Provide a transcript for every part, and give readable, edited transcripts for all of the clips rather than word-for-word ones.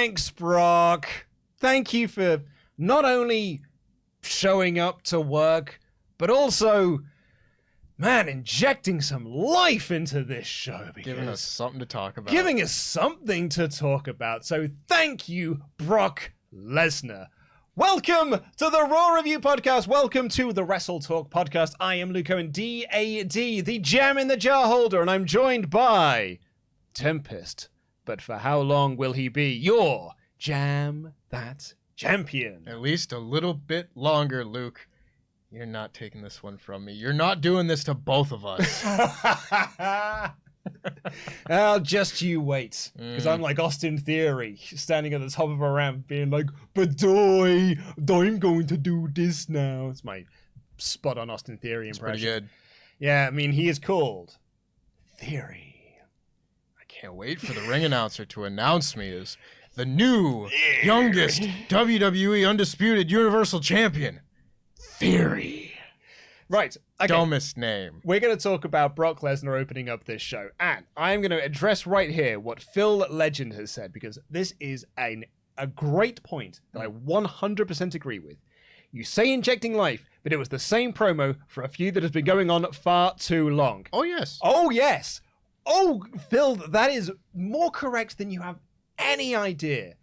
Thanks, Brock. Thank you for not only showing up to work, but also, man, injecting some life into this show. Giving us something to talk about. Giving us something to talk about. So thank you, Brock Lesnar. Welcome to the Raw Review Podcast. Welcome to the WrestleTalk Podcast. I am Luke Owen, D.A.D., the Jam in the Jar holder, and I'm joined by Tempest. But for how long will he be your Jam That Champion? At least a little bit longer, Luke. You're not taking this one from me. You're not doing this to both of us. Well, just you wait. Because I'm like Austin Theory, standing at the top of a ramp being like, but I'm going to do this now. It's my spot on Austin Theory impression. Pretty good. Yeah, I mean, he is called Theory. I can't wait for the ring announcer to announce me as the new, youngest WWE Undisputed Universal Champion. Theory. Right. Okay. Dumbest name. We're going to talk about Brock Lesnar opening up this show. And I'm going to address right here what Phil Legend has said, because this is a great point that I 100% agree with. You say injecting life, but it was the same promo for a feud that has been going on far too long. Oh, yes. Oh, yes. Oh, Phil, that is more correct than you have any idea.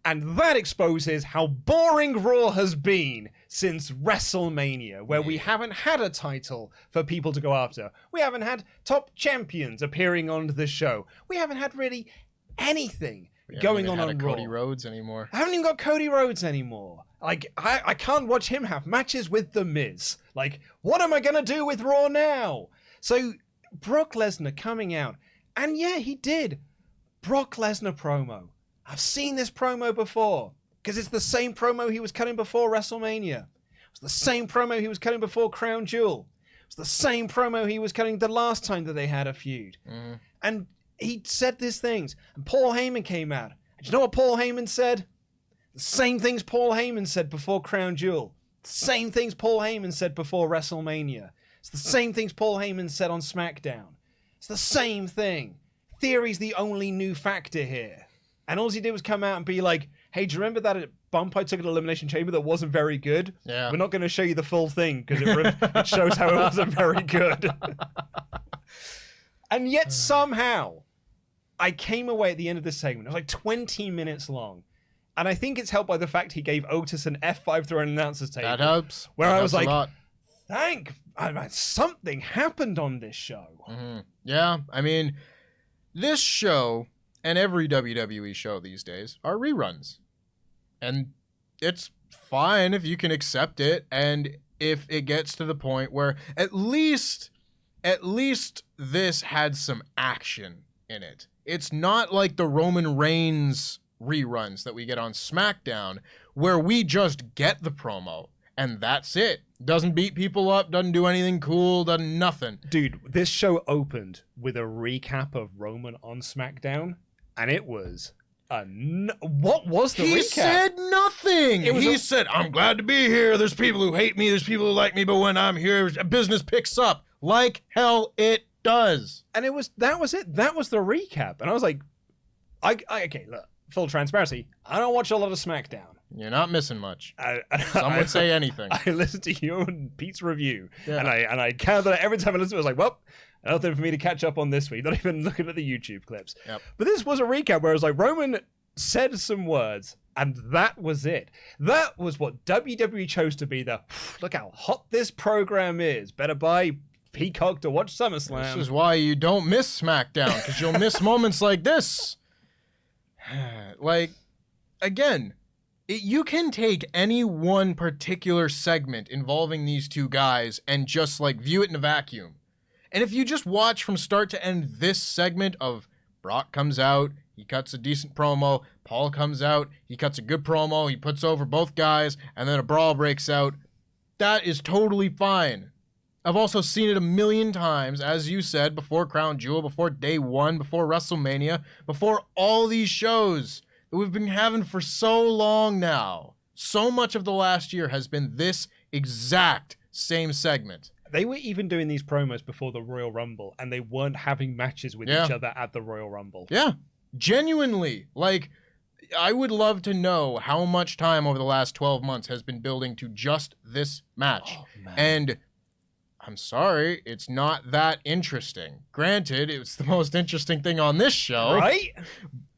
And that exposes how boring Raw has been since WrestleMania, where we haven't had a title for people to go after. We haven't had top champions appearing on the show. We haven't had really anything going on Raw. Cody Rhodes anymore. I haven't even got Cody Rhodes anymore. Like, I can't watch him have matches with The Miz. Like, what am I going to do with Raw now? So, Brock Lesnar coming out, and yeah, he did. Brock Lesnar promo. I've seen this promo before, because it's the same promo he was cutting before WrestleMania. It's the same promo he was cutting before Crown Jewel. It's the same promo he was cutting the last time that they had a feud. And he said these things, and Paul Heyman came out. And you know what Paul Heyman said? The same things Paul Heyman said before Crown Jewel. The same things Paul Heyman said before WrestleMania. It's the same things Paul Heyman said on SmackDown. It's the same thing. Theory's the only new factor here. And all he did was come out and be like, hey, do you remember that bump I took at Elimination Chamber that wasn't very good? Yeah. We're not going to show you the full thing because it shows how it wasn't very good. And yet somehow, I came away at the end of this segment. It was like 20 minutes long. And I think it's helped by the fact he gave Otis an F5 through an announcer's table. That helps. Where that I was like, something happened on this show. Yeah, I mean, this show and every WWE show these days are reruns. And it's fine if you can accept it, and if it gets to the point where at least this had some action in it. It's not like the Roman Reigns reruns that we get on SmackDown, where we just get the promo and that's it. Doesn't beat people up, doesn't do anything cool, doesn't nothing. Dude, this show opened with a recap of Roman on SmackDown, and it was what was the recap? He said nothing. He said, I'm glad to be here. There's people who hate me, there's people who like me, but when I'm here, business picks up. Like hell it does. And that was it. That was the recap. And I was like, okay, look, full transparency, I don't watch a lot of SmackDown. You're not missing much. Some would say anything. I listened to you and Pete's review, and I counted that every time I listened to it, I was like, well, nothing for me to catch up on this week. Not even looking at the YouTube clips. Yep. But this was a recap where it was like Roman said some words, and that was it. That was what WWE chose to be the, look how hot this program is. Better buy Peacock to watch SummerSlam. This is why you don't miss SmackDown, because you'll miss moments like this. Like, again, you can take any one particular segment involving these two guys and just, like, view it in a vacuum. And if you just watch from start to end this segment of Brock comes out, he cuts a decent promo, Paul comes out, he cuts a good promo, he puts over both guys, and then a brawl breaks out, that is totally fine. I've also seen it a million times, as you said, before Crown Jewel, before Day One, before WrestleMania, before all these shows that we've been having for so long now. So much of the last year has been this exact same segment. They were even doing these promos before the Royal Rumble, and they weren't having matches with each other at the Royal Rumble. Yeah, genuinely. Like, I would love to know how much time over the last 12 months has been building to just this match. Oh, man. And I'm sorry, it's not that interesting. Granted, it's the most interesting thing on this show. Right?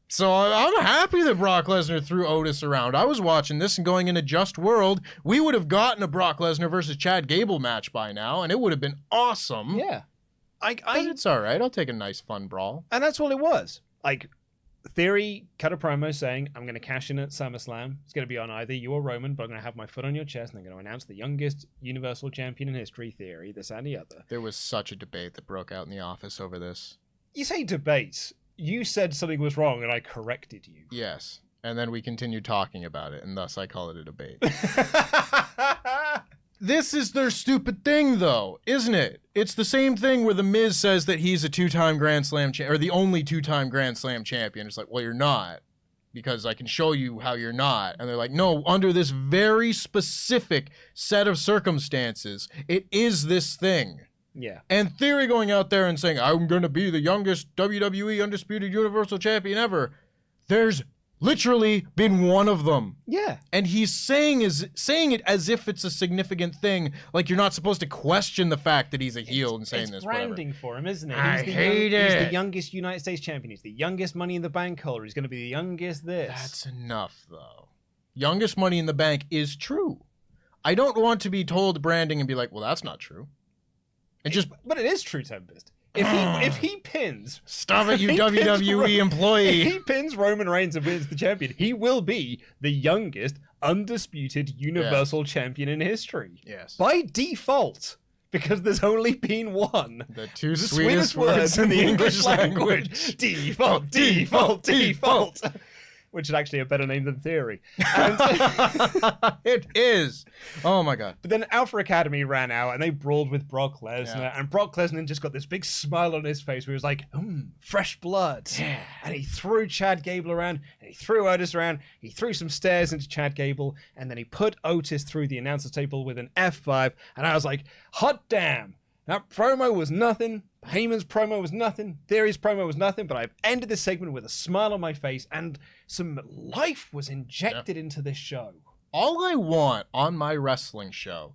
So I'm happy that Brock Lesnar threw Otis around. I was watching this and going into Just World, we would have gotten a Brock Lesnar versus Chad Gable match by now, and it would have been awesome. Yeah. But it's all right. I'll take a nice, fun brawl. And that's all it was. Like, Theory cut a promo saying, I'm going to cash in at SummerSlam. It's going to be on either you or Roman, but I'm going to have my foot on your chest and I'm going to announce the youngest Universal Champion in history, Theory, this and the other. There was such a debate that broke out in the office over this. You say debates. You said something was wrong and I corrected you. Yes. And then we continued talking about it, and thus I call it a debate. This is their stupid thing, though, isn't it? It's the same thing where The Miz says that he's a two-time Grand Slam or the only two-time Grand Slam champion. It's like, well, you're not, because I can show you how you're not. And they're like, no, under this very specific set of circumstances, it is this thing. Yeah. And Theory going out there and saying, I'm going to be the youngest WWE Undisputed Universal Champion ever. There's literally been one of them. Yeah. And he's saying it as if it's a significant thing. Like you're not supposed to question the fact that he's a heel and saying it's this. branding whatever. for him, isn't it? I hate it. He's the youngest United States champion. He's the youngest Money in the Bank holder. He's going to be the youngest this. That's enough, though. Youngest Money in the Bank is true. I don't want to be told branding and be like, well, that's not true. But it is true, Tempest. If he pins... Stop it, you WWE employee. If he pins Roman Reigns and wins the champion, he will be the youngest undisputed Universal Champion in history. Yes. By default. Because there's only been one. The two sweetest words in the English language. Default, default, default. Which is actually a better name than Theory. And it is. Oh my God. But then Alpha Academy ran out and they brawled with Brock Lesnar. Yeah. And Brock Lesnar just got this big smile on his face where he was like, fresh blood. Yeah. And he threw Chad Gable around and he threw Otis around. He threw some stairs into Chad Gable and then he put Otis through the announcer's table with an F5. And I was like, hot damn. That promo was nothing. Heyman's promo was nothing. Theory's promo was nothing. But I've ended this segment with a smile on my face and some life was injected into this show. All I want on my wrestling show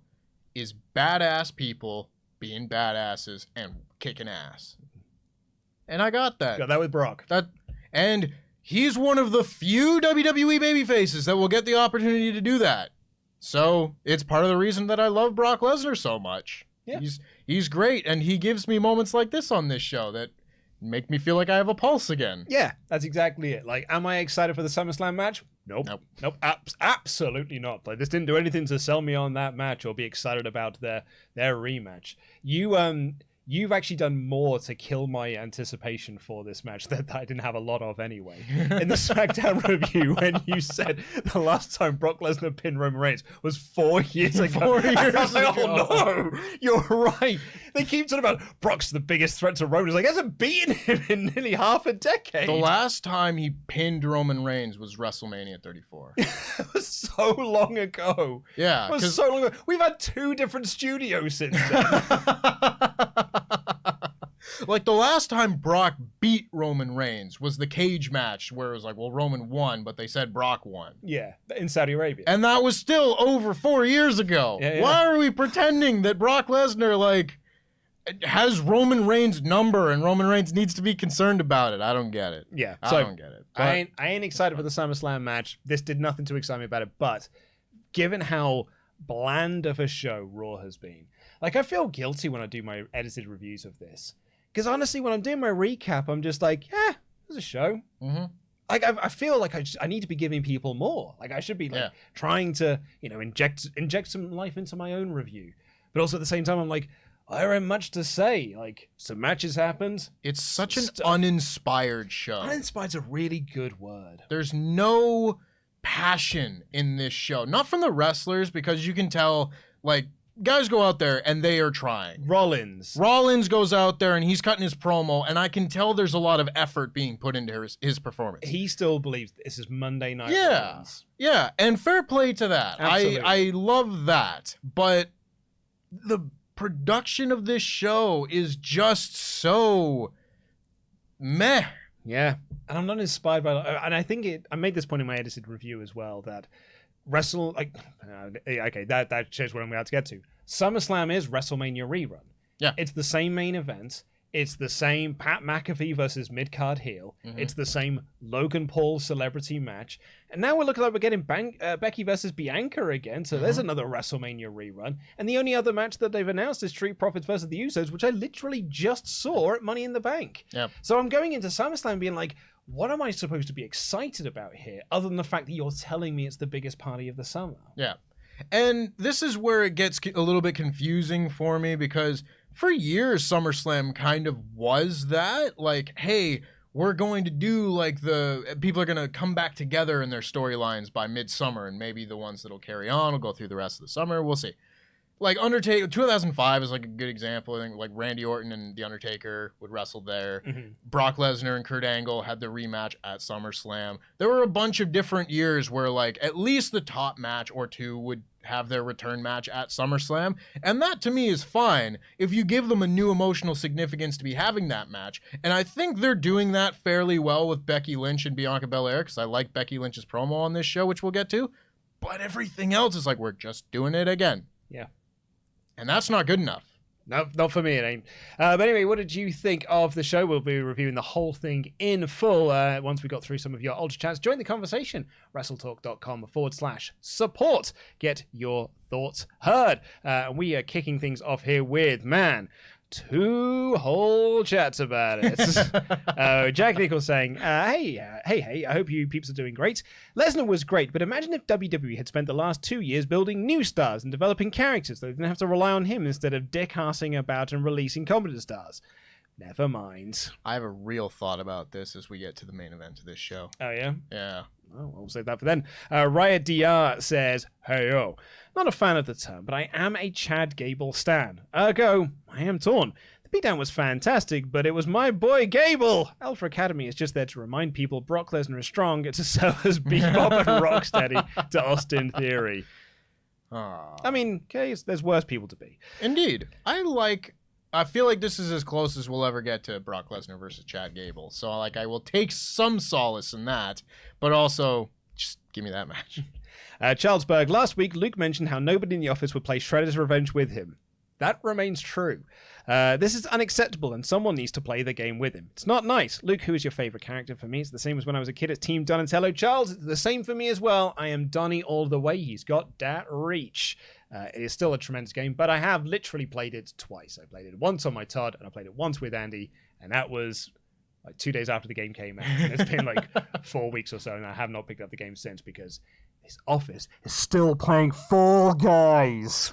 is badass people being badasses and kicking ass. And I got that. Got that with Brock. And he's one of the few WWE babyfaces that will get the opportunity to do that. So it's part of the reason that I love Brock Lesnar so much. Yeah. He's great, and he gives me moments like this on this show that make me feel like I have a pulse again. Yeah, that's exactly it. Like, am I excited for the SummerSlam match? Nope. Absolutely not. Like, this didn't do anything to sell me on that match or be excited about their rematch. You've actually done more to kill my anticipation for this match that I didn't have a lot of anyway. In the SmackDown review, when you said the last time Brock Lesnar pinned Roman Reigns was 4 years ago. 4 years I was like, ago. oh no, you're right. They keep talking about Brock's the biggest threat to Roman. It's like, he hasn't beaten him in nearly half a decade. The last time he pinned Roman Reigns was WrestleMania 34. It was so long ago. Yeah. It was so long ago. We've had 2 different studios since then. Like, the last time Brock beat Roman Reigns was the cage match where it was like, well, Roman won, but they said Brock won. Yeah, in Saudi Arabia. And that was still over 4 years ago. Yeah. Why are we pretending that Brock Lesnar, like, has Roman Reigns' number and Roman Reigns needs to be concerned about it? I don't get it. Yeah, I so don't get it. I ain't excited for the SummerSlam match. This did nothing to excite me about it, but given how bland of a show Raw has been, like, I feel guilty when I do my edited reviews of this. Because honestly, when I'm doing my recap, I'm just like, yeah, there's a show. Mm-hmm. Like, I feel like I need to be giving people more. Like, I should be like trying to, inject some life into my own review. But also at the same time, I'm like, I don't have much to say. Like, some matches happened. It's such an uninspired show. Uninspired's a really good word. There's no passion in this show. Not from the wrestlers, because you can tell, like, guys go out there and they are trying. Rollins goes out there and he's cutting his promo, and I can tell there's a lot of effort being put into his performance. He still believes this is Monday Night Rollins. Yeah, and fair play to that. Absolutely. I love that. But the production of this show is just so meh. Yeah, and I'm not inspired by, and I think I made this point in my edited review as well, that okay, that shows what I'm about to get to. SummerSlam is WrestleMania rerun. Yeah. It's the same main event. It's the same Pat McAfee versus mid-card heel. Mm-hmm. It's the same Logan Paul celebrity match. And now we're looking like we're getting Becky versus Bianca again. So there's another WrestleMania rerun. And the only other match that they've announced is Street Profits versus the Usos, which I literally just saw at Money in the Bank. Yep. So I'm going into SummerSlam being like, what am I supposed to be excited about here, other than the fact that you're telling me it's the biggest party of the summer? Yeah. And this is where it gets a little bit confusing for me, because for years, SummerSlam kind of was that. Like, hey, we're going to do like people are going to come back together in their storylines by midsummer, and maybe the ones that'll carry on will go through the rest of the summer. We'll see. Like Undertaker, 2005 is like a good example. I think like Randy Orton and The Undertaker would wrestle there. Mm-hmm. Brock Lesnar and Kurt Angle had the rematch at SummerSlam. There were a bunch of different years where like at least the top match or two would have their return match at SummerSlam. And that to me is fine if you give them a new emotional significance to be having that match. And I think they're doing that fairly well with Becky Lynch and Bianca Belair, because I like Becky Lynch's promo on this show, which we'll get to. But everything else is like, we're just doing it again. Yeah. And that's not good enough. No, not for me, it ain't. But anyway, what did you think of the show? We'll be reviewing the whole thing in full once we got through some of your Ultra Chats. Join the conversation, WrestleTalk.com/support. Get your thoughts heard. And we are kicking things off here with, 2 whole chats about it. Jack Nichols saying, hey, I hope you peeps are doing great. Lesnar was great, but imagine if WWE had spent the last 2 years building new stars and developing characters so they didn't have to rely on him instead of dick-arsing about and releasing competent stars. Never mind. I have a real thought about this as we get to the main event of this show. Oh, yeah? Yeah. Oh, we'll save that for then. Riot DR says, hey-yo, not a fan of the term, but I am a Chad Gable stan. Ergo, I am torn. The beatdown was fantastic, but it was my boy Gable. Alpha Academy is just there to remind people Brock Lesnar is strong, to serve as Bebop and Rocksteady to Austin Theory. Aww. I mean, okay, there's worse people to be. Indeed. I feel like this is as close as we'll ever get to Brock Lesnar versus Chad Gable. So, like, I will take some solace in that, but also just give me that match. Charlesburg, last week, Luke mentioned how nobody in the office would play Shredder's Revenge with him. That remains true. This is unacceptable, and someone needs to play the game with him. It's not nice. Luke, who is your favorite character? For me, it's the same as when I was a kid at Team Donatello. Charles, it's the same for me as well. I am Donnie all the way. He's got that reach. It is still a tremendous game, but I have literally played it twice. I played it once on my Todd, and I played it once with Andy, and that was like 2 days after the game came out. And it's been like 4 weeks or so, and I have not picked up the game since because this office is still playing Fall Guys.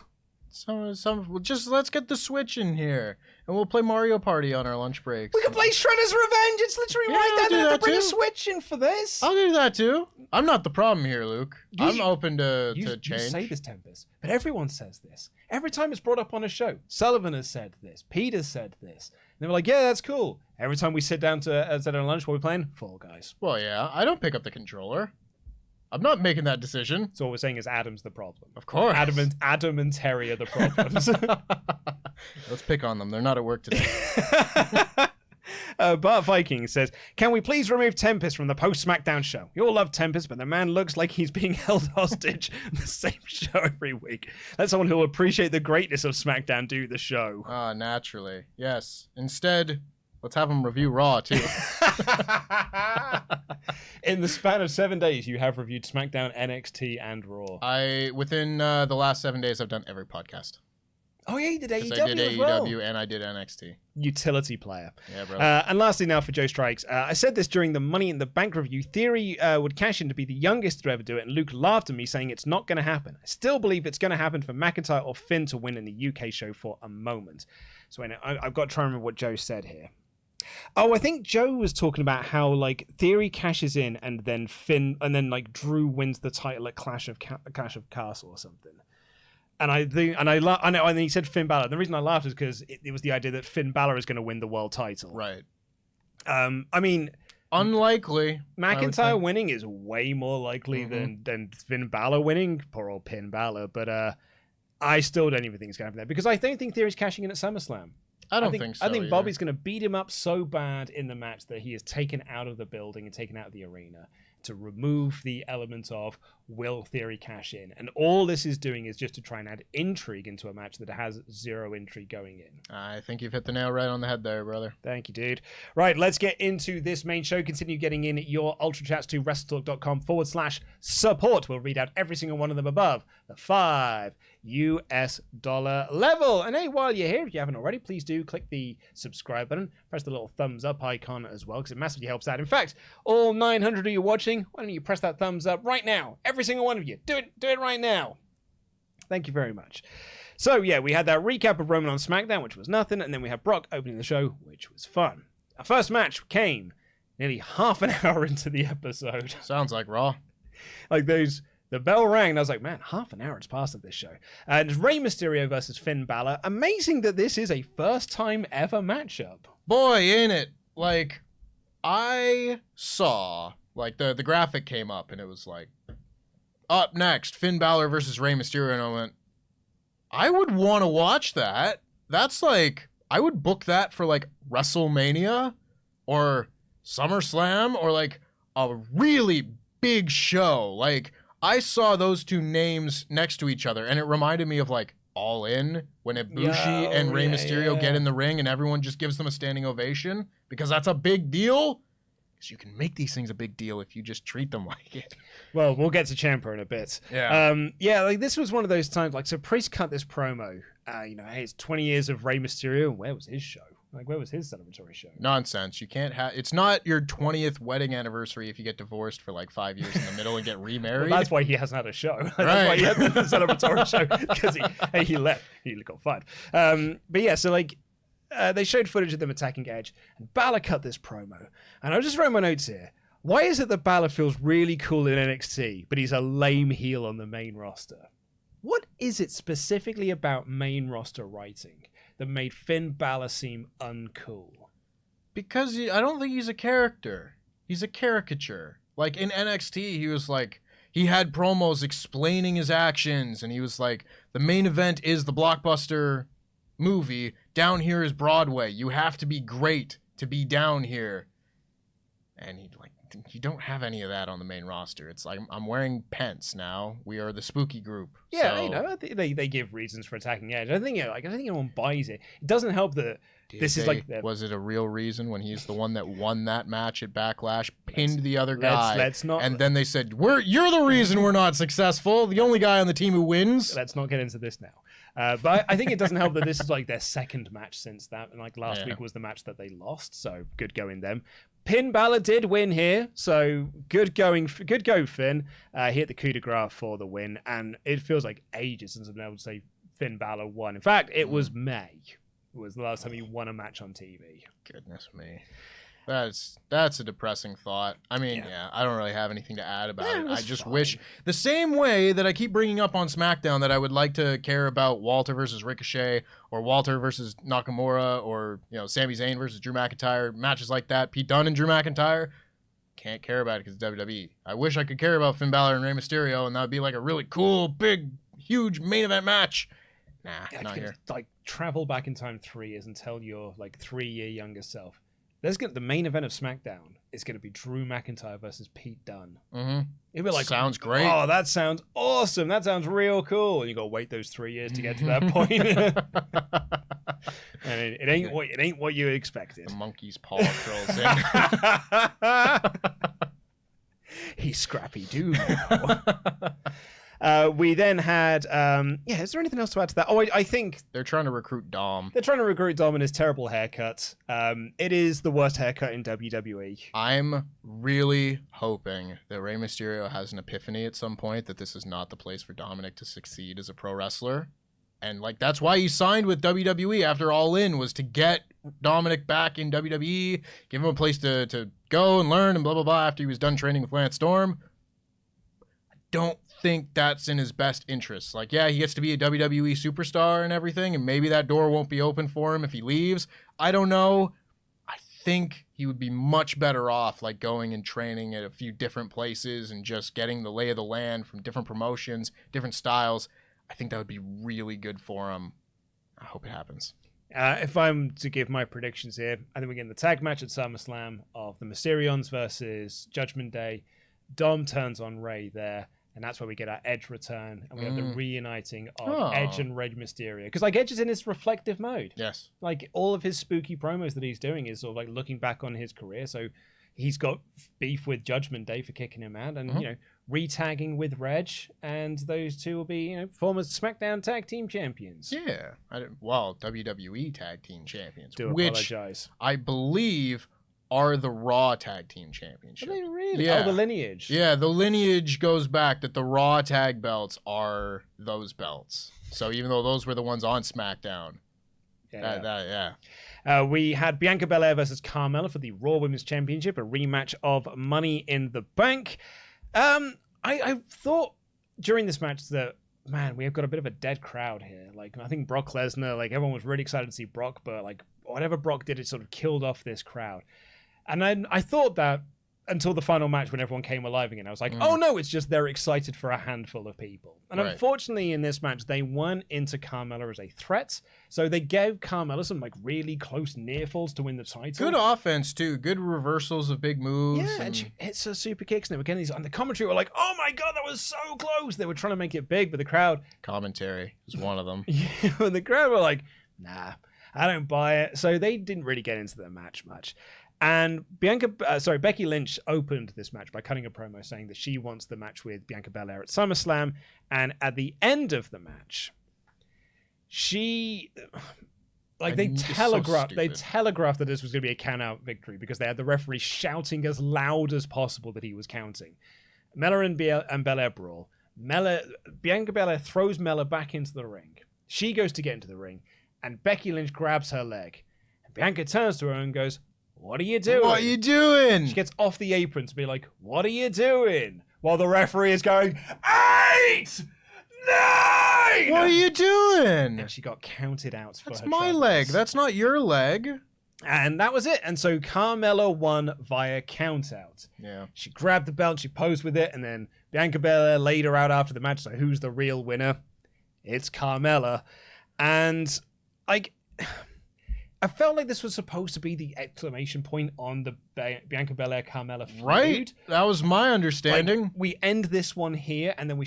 Just let's get the Switch in here, and we'll play Mario Party on our lunch breaks. We can play Shredder's Revenge. It's literally right there. They have to bring a Switch in for this. I'll do that too. I'm not the problem here, Luke. I'm open to change. You say this, Tempest, but everyone says this. Every time it's brought up on a show, Sullivan has said this. Peter said this. And they were like, yeah, that's cool. Every time we sit down to lunch, what are we playing? Fall Guys. Well, yeah, I don't pick up the controller. I'm not making that decision. So what we're saying is Adam's the problem. Of course. Adam and Terry are the problems. Let's pick on them. They're not at work today. Bart Viking says, can we please remove Tempest from the post-SmackDown show? You all love Tempest, but the man looks like he's being held hostage in the same show every week. Let someone who will appreciate the greatness of SmackDown do the show. Naturally. Yes. Instead, let's have him review Raw, too. In the span of 7 days, you have reviewed SmackDown, NXT, and Raw. Within the last 7 days, I've done every podcast. Oh, yeah, you did AEW I did as AEW well. And I did NXT. Utility player. Yeah, bro. And lastly now for Joe Strikes. I said this during the Money in the Bank review. Theory would cash in to be the youngest to ever do it, and Luke laughed at me saying it's not going to happen. I still believe it's going to happen for McIntyre or Finn to win in the UK show for a moment. So I've got to try and remember what Joe said here. Oh, I think Joe was talking about how like Theory cashes in and then like Drew wins the title at Clash of Castle or something. And and he said Finn Balor. The reason I laughed is because it was the idea that Finn Balor is going to win the world title. Right. I mean, unlikely. McIntyre winning is way more likely than Finn Balor winning. Poor old Finn Balor. But I still don't even think it's going to happen there because I don't think Theory's cashing in at SummerSlam. I don't think so. I think either. Bobby's going to beat him up so bad in the match that he is taken out of the building and taken out of the arena to remove the element of will Theory cash in. And all this is doing is just to try and add intrigue into a match that has zero intrigue going in. I think you've hit the nail right on the head there, brother. Thank you, dude. Right, let's get into this main show. Continue getting in your Ultrachats to WrestleTalk.com/support. We'll read out every single one of them above the $5 level. And hey, while you're here, if you haven't already, please do click the subscribe button. Press the little thumbs up icon as well, because it massively helps out. In fact, all 900 of you watching, why don't you press that thumbs up right now? Every single one of you. Do it right now. Thank you very much. So, yeah, we had that recap of Roman on SmackDown, which was nothing, and then we had Brock opening the show, which was fun. Our first match came nearly half an hour into the episode. Sounds like Raw. Like the bell rang, and I was like, man, half an hour has passed of this show. And it's Rey Mysterio versus Finn Balor. Amazing that this is a first-time ever matchup. Boy, ain't it? Like, I saw, like, the graphic came up, and it was like, up next, Finn Balor versus Rey Mysterio, and I went, I would want to watch that. That's like, I would book that for like WrestleMania or SummerSlam or like a really big show. Like, I saw those two names next to each other, and it reminded me of like All In when Ibushi and Rey Mysterio get in the ring and everyone just gives them a standing ovation, because that's a big deal. Because you can make these things a big deal if you just treat them like it. Well, we'll get to Ciampa in a bit. Yeah. Like this was one of those times, like, so Priest cut this promo, hey, it's 20 years of Rey Mysterio, and where was his show? Like, where was his celebratory show? Nonsense. You can't have, it's not your 20th wedding anniversary if you get divorced for like 5 years in the middle and get remarried. Well, that's why he hasn't had a show. That's Right. why he had the celebratory show, because he left. He got fired. But yeah, so like, they showed footage of them attacking Edge, and Balor cut this promo. And I just wrote my notes here. Why is it that Balor feels really cool in NXT, but he's a lame heel on the main roster? What is it specifically about main roster writing that made Finn Balor seem uncool? Because I don't think he's a character. He's a caricature. Like in NXT, he was like, he had promos explaining his actions, and he was like, the main event is the blockbuster movie. Down here is Broadway. You have to be great to be down here. And he like, you don't have any of that on the main roster. It's like, I'm wearing pants now. We are the spooky group. Yeah, so, I think they give reasons for attacking Edge. I don't think anyone buys it. It doesn't help that this is like... Was it a real reason when he's the one that won that match at Backlash, pinned the other guy, let's not, and then they said, you're the reason we're not successful, the only guy on the team who wins? Let's not get into this now. But I think it doesn't help that this is like their second match since that, and like last week was the match that they lost, so good going them. Finn Balor did win here, so good go, Finn. He hit the coup de grace for the win, and it feels like ages since I've been able to say Finn Balor won. In fact, it was May. It was the last time he won a match on TV. Goodness me. That's a depressing thought. I mean, yeah, I don't really have anything to add about it. I just wish, the same way that I keep bringing up on SmackDown that I would like to care about Walter versus Ricochet, or Walter versus Nakamura, or Sami Zayn versus Drew McIntyre, matches like that, Pete Dunne and Drew McIntyre. Can't care about it because it's WWE. I wish I could care about Finn Balor and Rey Mysterio, and that would be like a really cool, big, huge main event match. Nah, not here. Like, travel back in time 3 years and tell your like 3-year younger self, the main event of SmackDown is going to be Drew McIntyre versus Pete Dunne. Mm-hmm. It'd be like, sounds great. Oh, that sounds awesome. That sounds real cool. And you got to wait those 3 years to get to that point. And it ain't what you expected. The monkey's paw curls in. He's Scrappy Doo now. We then had, is there anything else to add to that? Oh, I think... They're trying to recruit Dom. They're trying to recruit Dom in his terrible haircut. It is the worst haircut in WWE. I'm really hoping that Rey Mysterio has an epiphany at some point that this is not the place for Dominic to succeed as a pro wrestler. And, like, that's why he signed with WWE after All In, was to get Dominic back in WWE, give him a place to go and learn and blah, blah, blah after he was done training with Lance Storm. I don't think that's in his best interest. Like, yeah, he gets to be a WWE superstar and everything, and maybe that door won't be open for him if he leaves. I don't know. I think he would be much better off, like, going and training at a few different places and just getting the lay of the land from different promotions, different styles. I think that would be really good for him. I hope it happens. If I'm to give my predictions here, I think we're getting the tag match at SummerSlam of the Mysterions versus Judgment Day. Dom turns on Rey there, and that's where we get our Edge return, and we have the reuniting of Edge and Rey Mysterio. Because like Edge is in his reflective mode. Yes. Like all of his spooky promos that he's doing is sort of like looking back on his career. So he's got beef with Judgment Day for kicking him out, and you know, re-tagging with Reg, and those two will be, you know, former SmackDown Tag Team Champions. Yeah. WWE Tag Team Champions. Do apologize. I believe are the Raw Tag Team Championships. Are they really? Yeah. Oh, the lineage. Yeah, the lineage goes back that the Raw tag belts are those belts. So even though those were the ones on SmackDown. We had Bianca Belair versus Carmella for the Raw Women's Championship, a rematch of Money in the Bank. I thought during this match that, man, we have got a bit of a dead crowd here. Like, I think Brock Lesnar, like, everyone was really excited to see Brock, but like, whatever Brock did, it sort of killed off this crowd. And then I thought that until the final match when everyone came alive again. I was like, oh no, it's just they're excited for a handful of people. And unfortunately in this match, they weren't into Carmella as a threat. So they gave Carmella some like really close near falls to win the title. Good offense too. Good reversals of big moves. Yeah, and she hits her super kicks. And again, on the commentary were like, oh my God, that was so close. They were trying to make it big, but the crowd... Commentary was one of them. Yeah, and the crowd were like, nah, I don't buy it. So they didn't really get into the match much. And Becky Lynch opened this match by cutting a promo saying that she wants the match with Bianca Belair at SummerSlam. And at the end of the match, they telegraphed that this was going to be a count-out victory because they had the referee shouting as loud as possible that he was counting. Mella and Belair brawl. Bianca Belair throws Mella back into the ring. She goes to get into the ring, and Becky Lynch grabs her leg. And Bianca turns to her and goes, what are you doing? What are you doing? She gets off the apron to be like, what are you doing? While the referee is going, 8! 9! What are you doing? And she got counted out for her That's my troubles. leg. That's not your leg. And that was it. And so Carmella won via countout. Yeah. She grabbed the belt, she posed with it, and then Bianca Belair laid her out after the match. So who's the real winner? It's Carmella. And I felt like this was supposed to be the exclamation point on the Bianca Belair Carmella feud. Right. That was my understanding. Like, we end this one here, and then we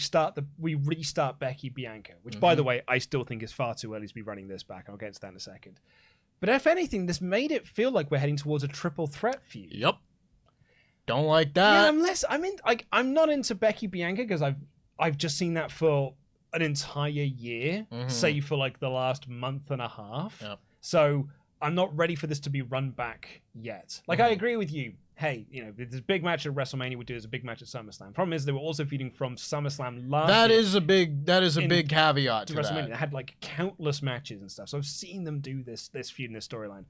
restart Becky Bianca, which, by the way, I still think is far too early to be running this back. I'll get to that in a second. But if anything, this made it feel like we're heading towards a triple threat feud. Yep. Don't like that. Yeah, I'm not into Becky Bianca because I've just seen that for an entire year, save for like the last month and a half. Yep. So I'm not ready for this to be run back yet. Like, I agree with you. Hey, you know, this big match at WrestleMania would do as a big match at SummerSlam. Problem is, they were also feeding from SummerSlam last That year is a big caveat to WrestleMania. that. They had like countless matches and stuff. So I've seen them do this feud and this storyline.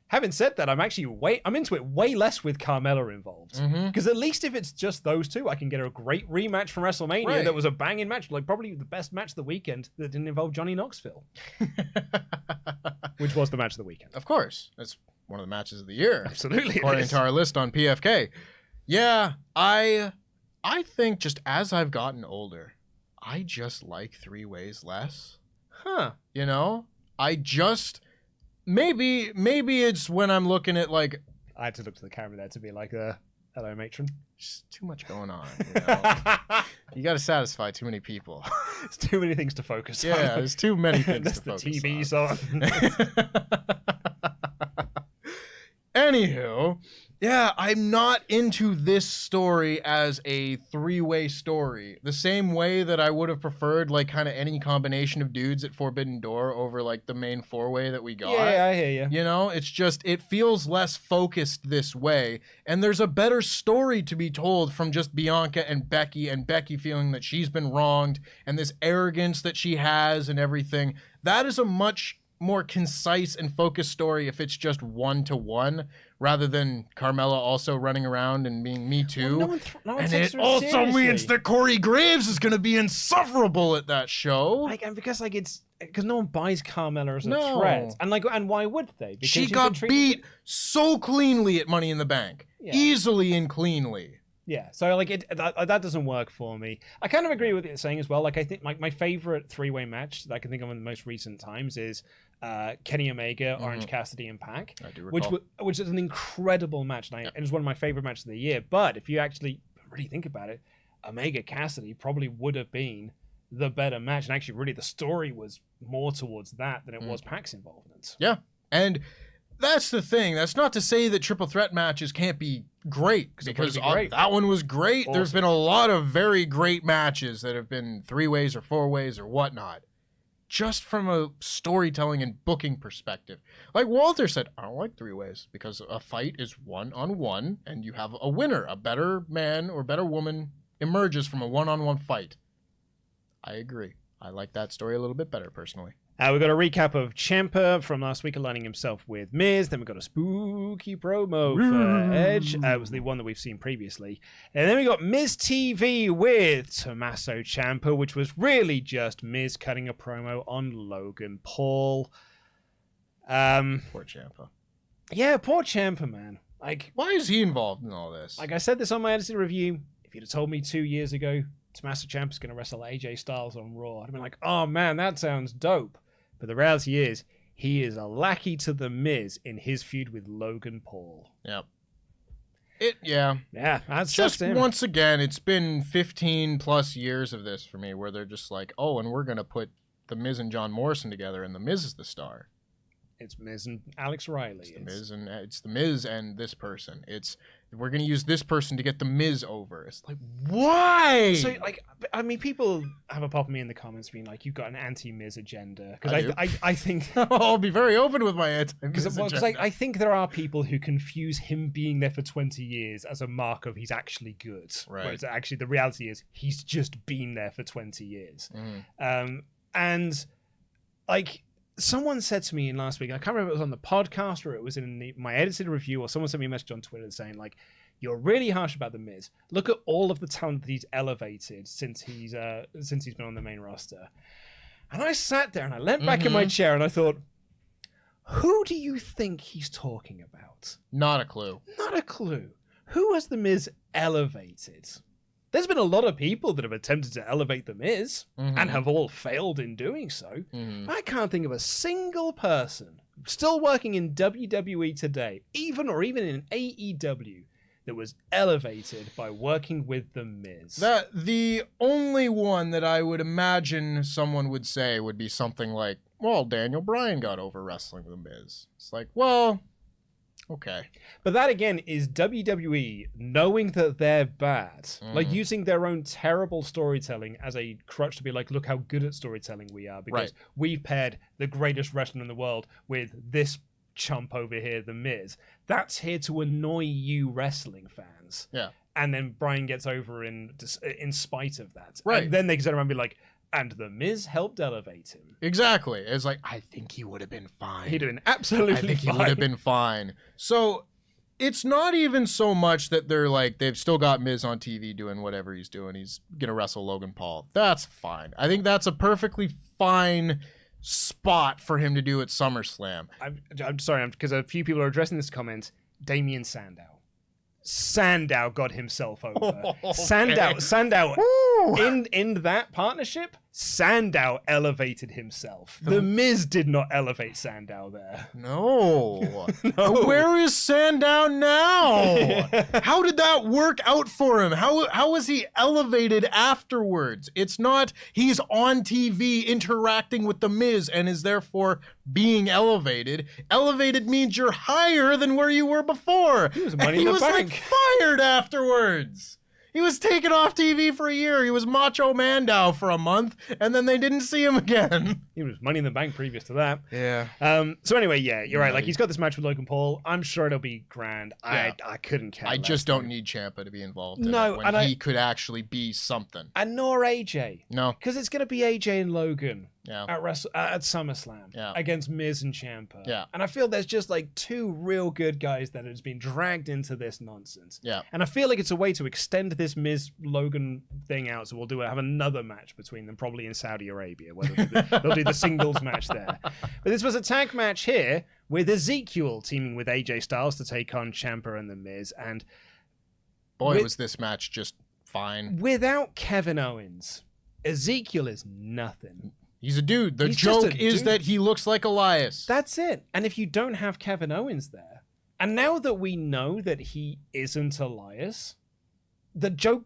Having said that, I'm into it way less with Carmella involved. Because at least if it's just those two, I can get a great rematch from WrestleMania that was a banging match, like probably the best match of the weekend that didn't involve Johnny Knoxville. Which was the match of the weekend. Of course. That's one of the matches of the year. Absolutely. According to our list on PFK. Yeah, I think just as I've gotten older, I just like three-ways less. Huh. You know? Maybe it's when I'm looking at like... I had to look to the camera there to be like, hello, matron. Just too much going on. You know? You got to satisfy too many people. There's too many things to focus on. Yeah, there's too many things to focus on. The TV's on. Anywho, yeah, I'm not into this story as a three-way story. The same way that I would have preferred like kind of any combination of dudes at Forbidden Door over like the main four-way that we got. Yeah, I hear you. You know, it's just, it feels less focused this way. And there's a better story to be told from just Bianca and Becky feeling that she's been wronged and this arrogance that she has and everything. That is a much more concise and focused story if it's just one-to-one rather than Carmella also running around and being Me Too. Well, no one and takes it her also seriously. means that Corey Graves is going to be insufferable at that show. And because no one buys Carmella as a threat, and why would they? Because she got beat so cleanly at Money in the Bank, easily and cleanly. Yeah, so that doesn't work for me. I kind of agree with what you're saying as well. Like, I think my favorite three-way match that I can think of in the most recent times is Kenny Omega, Orange Cassidy, and Pac, I do recall. which is an incredible match, and it was one of my favorite matches of the year. But if you actually really think about it, Omega Cassidy probably would have been the better match, and actually really the story was more towards that than it was Pac's involvement. Yeah, and that's the thing. That's not to say that triple threat matches can't be great, because that one was great. Awesome. There's been a lot of very great matches that have been 3-ways or 4-ways or whatnot, just from a storytelling and booking perspective. Like Walter said, I don't like 3-ways because a fight is 1-on-1 and you have a winner. A better man or better woman emerges from a 1-on-1 fight. I agree. I like that story a little bit better, personally. We've got a recap of Ciampa from last week aligning himself with Miz. Then we've got a spooky promo for Edge. It was the one that we've seen previously. And then we got MizTV with Tommaso Ciampa, which was really just Miz cutting a promo on Logan Paul. Poor Ciampa. Yeah, poor Ciampa, man. Like, why is he involved in all this? Like I said this on my edited review, if you'd have told me 2 years ago Tommaso Ciampa's going to wrestle AJ Styles on Raw, I'd have been like, oh man, that sounds dope. But the reality is, he is a lackey to The Miz in his feud with Logan Paul. Yep. Yeah, that's just him. Once again, it's been 15 plus years of this for me, where they're just like, oh, and we're going to put The Miz and John Morrison together, and The Miz is the star. It's Miz and Alex Riley. It's the Miz and this person. We're going to use this person to get The Miz over. It's like, why? So, like, I mean, people have a pop at me in the comments being like, you've got an anti-Miz agenda. Because I think... I'll be very open with my anti-Miz agenda. Because I think there are people who confuse him being there for 20 years as a mark of he's actually good. Right. Whereas actually the reality is he's just been there for 20 years. And, like... Someone said to me last week, I can't remember if it was on the podcast or it was in my edited review, or someone sent me a message on Twitter saying, like, you're really harsh about The Miz. Look at all of the talent that he's elevated since he's been on the main roster. And I sat there and I leant back in my chair and I thought, who do you think he's talking about? Not a clue. Not a clue. Who has The Miz elevated? There's been a lot of people that have attempted to elevate The Miz and have all failed in doing so. I can't think of a single person still working in WWE today, even in AEW, that was elevated by working with The Miz. The only one that I would imagine someone would say would be something like, well, Daniel Bryan got over wrestling with The Miz. It's like, well... okay. But that, again, is WWE knowing that they're bad. Like, using their own terrible storytelling as a crutch to be like, look how good at storytelling we are. Because we've paired the greatest wrestler in the world with this chump over here, The Miz. That's here to annoy you wrestling fans. Yeah. And then Brian gets over in spite of that. Right. And then they can turn around and be like, and The Miz helped elevate him. Exactly. It's like, I think he would have been fine. He'd have been absolutely fine. I think he would have been fine. So it's not even so much that they're like, they've still got Miz on TV doing whatever he's doing. He's going to wrestle Logan Paul. That's fine. I think that's a perfectly fine spot for him to do at SummerSlam. I'm sorry, because a few people are addressing this comment. Damien Sandow got himself over. Okay. Sandow in that partnership, Sandow elevated himself. The Miz did not elevate Sandow there. No. Where is Sandow now? How did that work out for him? How was he elevated afterwards? It's not he's on TV interacting with The Miz and is therefore being elevated. Elevated means you're higher than where you were before. He was money in the bank. Like fired afterwards. He was taken off TV for a year. He was Macho Mandow for a month, and then they didn't see him again. He was Money in the Bank previous to that. Yeah. So anyway, yeah, you're right. Like, he's got this match with Logan Paul. I'm sure it'll be grand. Yeah. I couldn't care. I just don't need Ciampa to be involved in it when he could actually be something. And nor AJ. No. Because it's going to be AJ and Logan. Yeah. At SummerSlam against Miz and Ciampa. Yeah. And I feel there's just like two real good guys that has been dragged into this nonsense. Yeah. And I feel like it's a way to extend this Miz Logan thing out. So we'll have another match between them, probably in Saudi Arabia, where they'll do the singles match there. But this was a tag match here with Ezekiel teaming with AJ Styles to take on Ciampa and the Miz. And boy, was this match just fine. Without Kevin Owens, Ezekiel is nothing. He's a dude. The He's just joke a is dude. that he looks like Elias. That's it. And if you don't have Kevin Owens there, and now that we know that he isn't Elias, the joke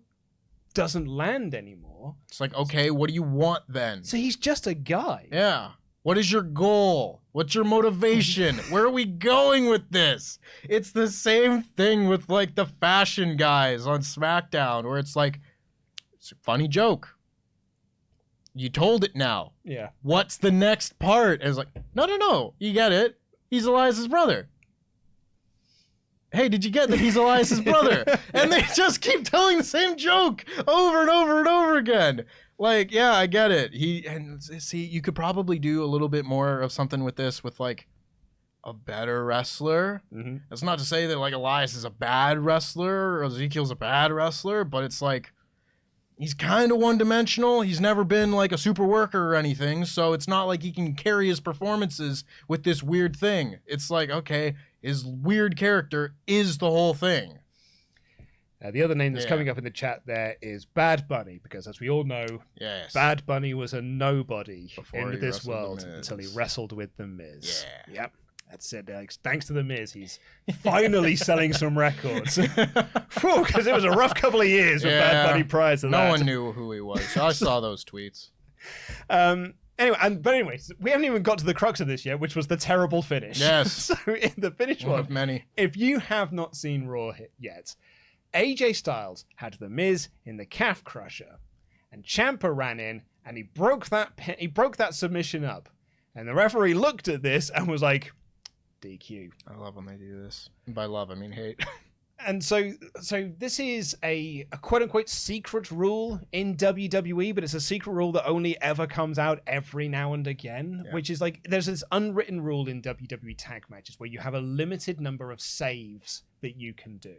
doesn't land anymore. It's like, okay, what do you want then? So he's just a guy. Yeah. What is your goal? What's your motivation? Where are we going with this? It's the same thing with like the fashion guys on SmackDown where it's like, it's a funny joke. You told it now. Yeah. What's the next part? And it's like, no. You get it. He's Elias's brother. Hey, did you get that he's Elias's brother? And they just keep telling the same joke over and over and over again. Like, yeah, I get it. See, you could probably do a little bit more of something with this with like a better wrestler. Mm-hmm. That's not to say that like Elias is a bad wrestler or Ezekiel's a bad wrestler, but it's like he's kind of one-dimensional. He's never been like a super worker or anything, so it's not like he can carry his performances with this weird thing. It's like, okay, his weird character is the whole thing. The other name that's coming up in the chat there is Bad Bunny, because as we all know, Yes. Bad Bunny was a nobody Before in he this wrestled world The Miz. until he wrestled with The Miz. Yeah. Yep. That's it. Thanks to The Miz, he's finally selling some records. Because it was a rough couple of years with Bad Bunny prior to that. No one knew who he was. I saw those tweets. Anyway, we haven't even got to the crux of this yet, which was the terrible finish. Yes. So in the finish One of many. if you have not seen Raw yet, AJ Styles had The Miz in the calf crusher, and Ciampa ran in and he broke that submission up, and the referee looked at this and was like, DQ. I love when they do this. And by love, I mean hate. And so this is a quote unquote secret rule in WWE, but it's a secret rule that only ever comes out every now and again, which is like, there's this unwritten rule in WWE tag matches where you have a limited number of saves that you can do.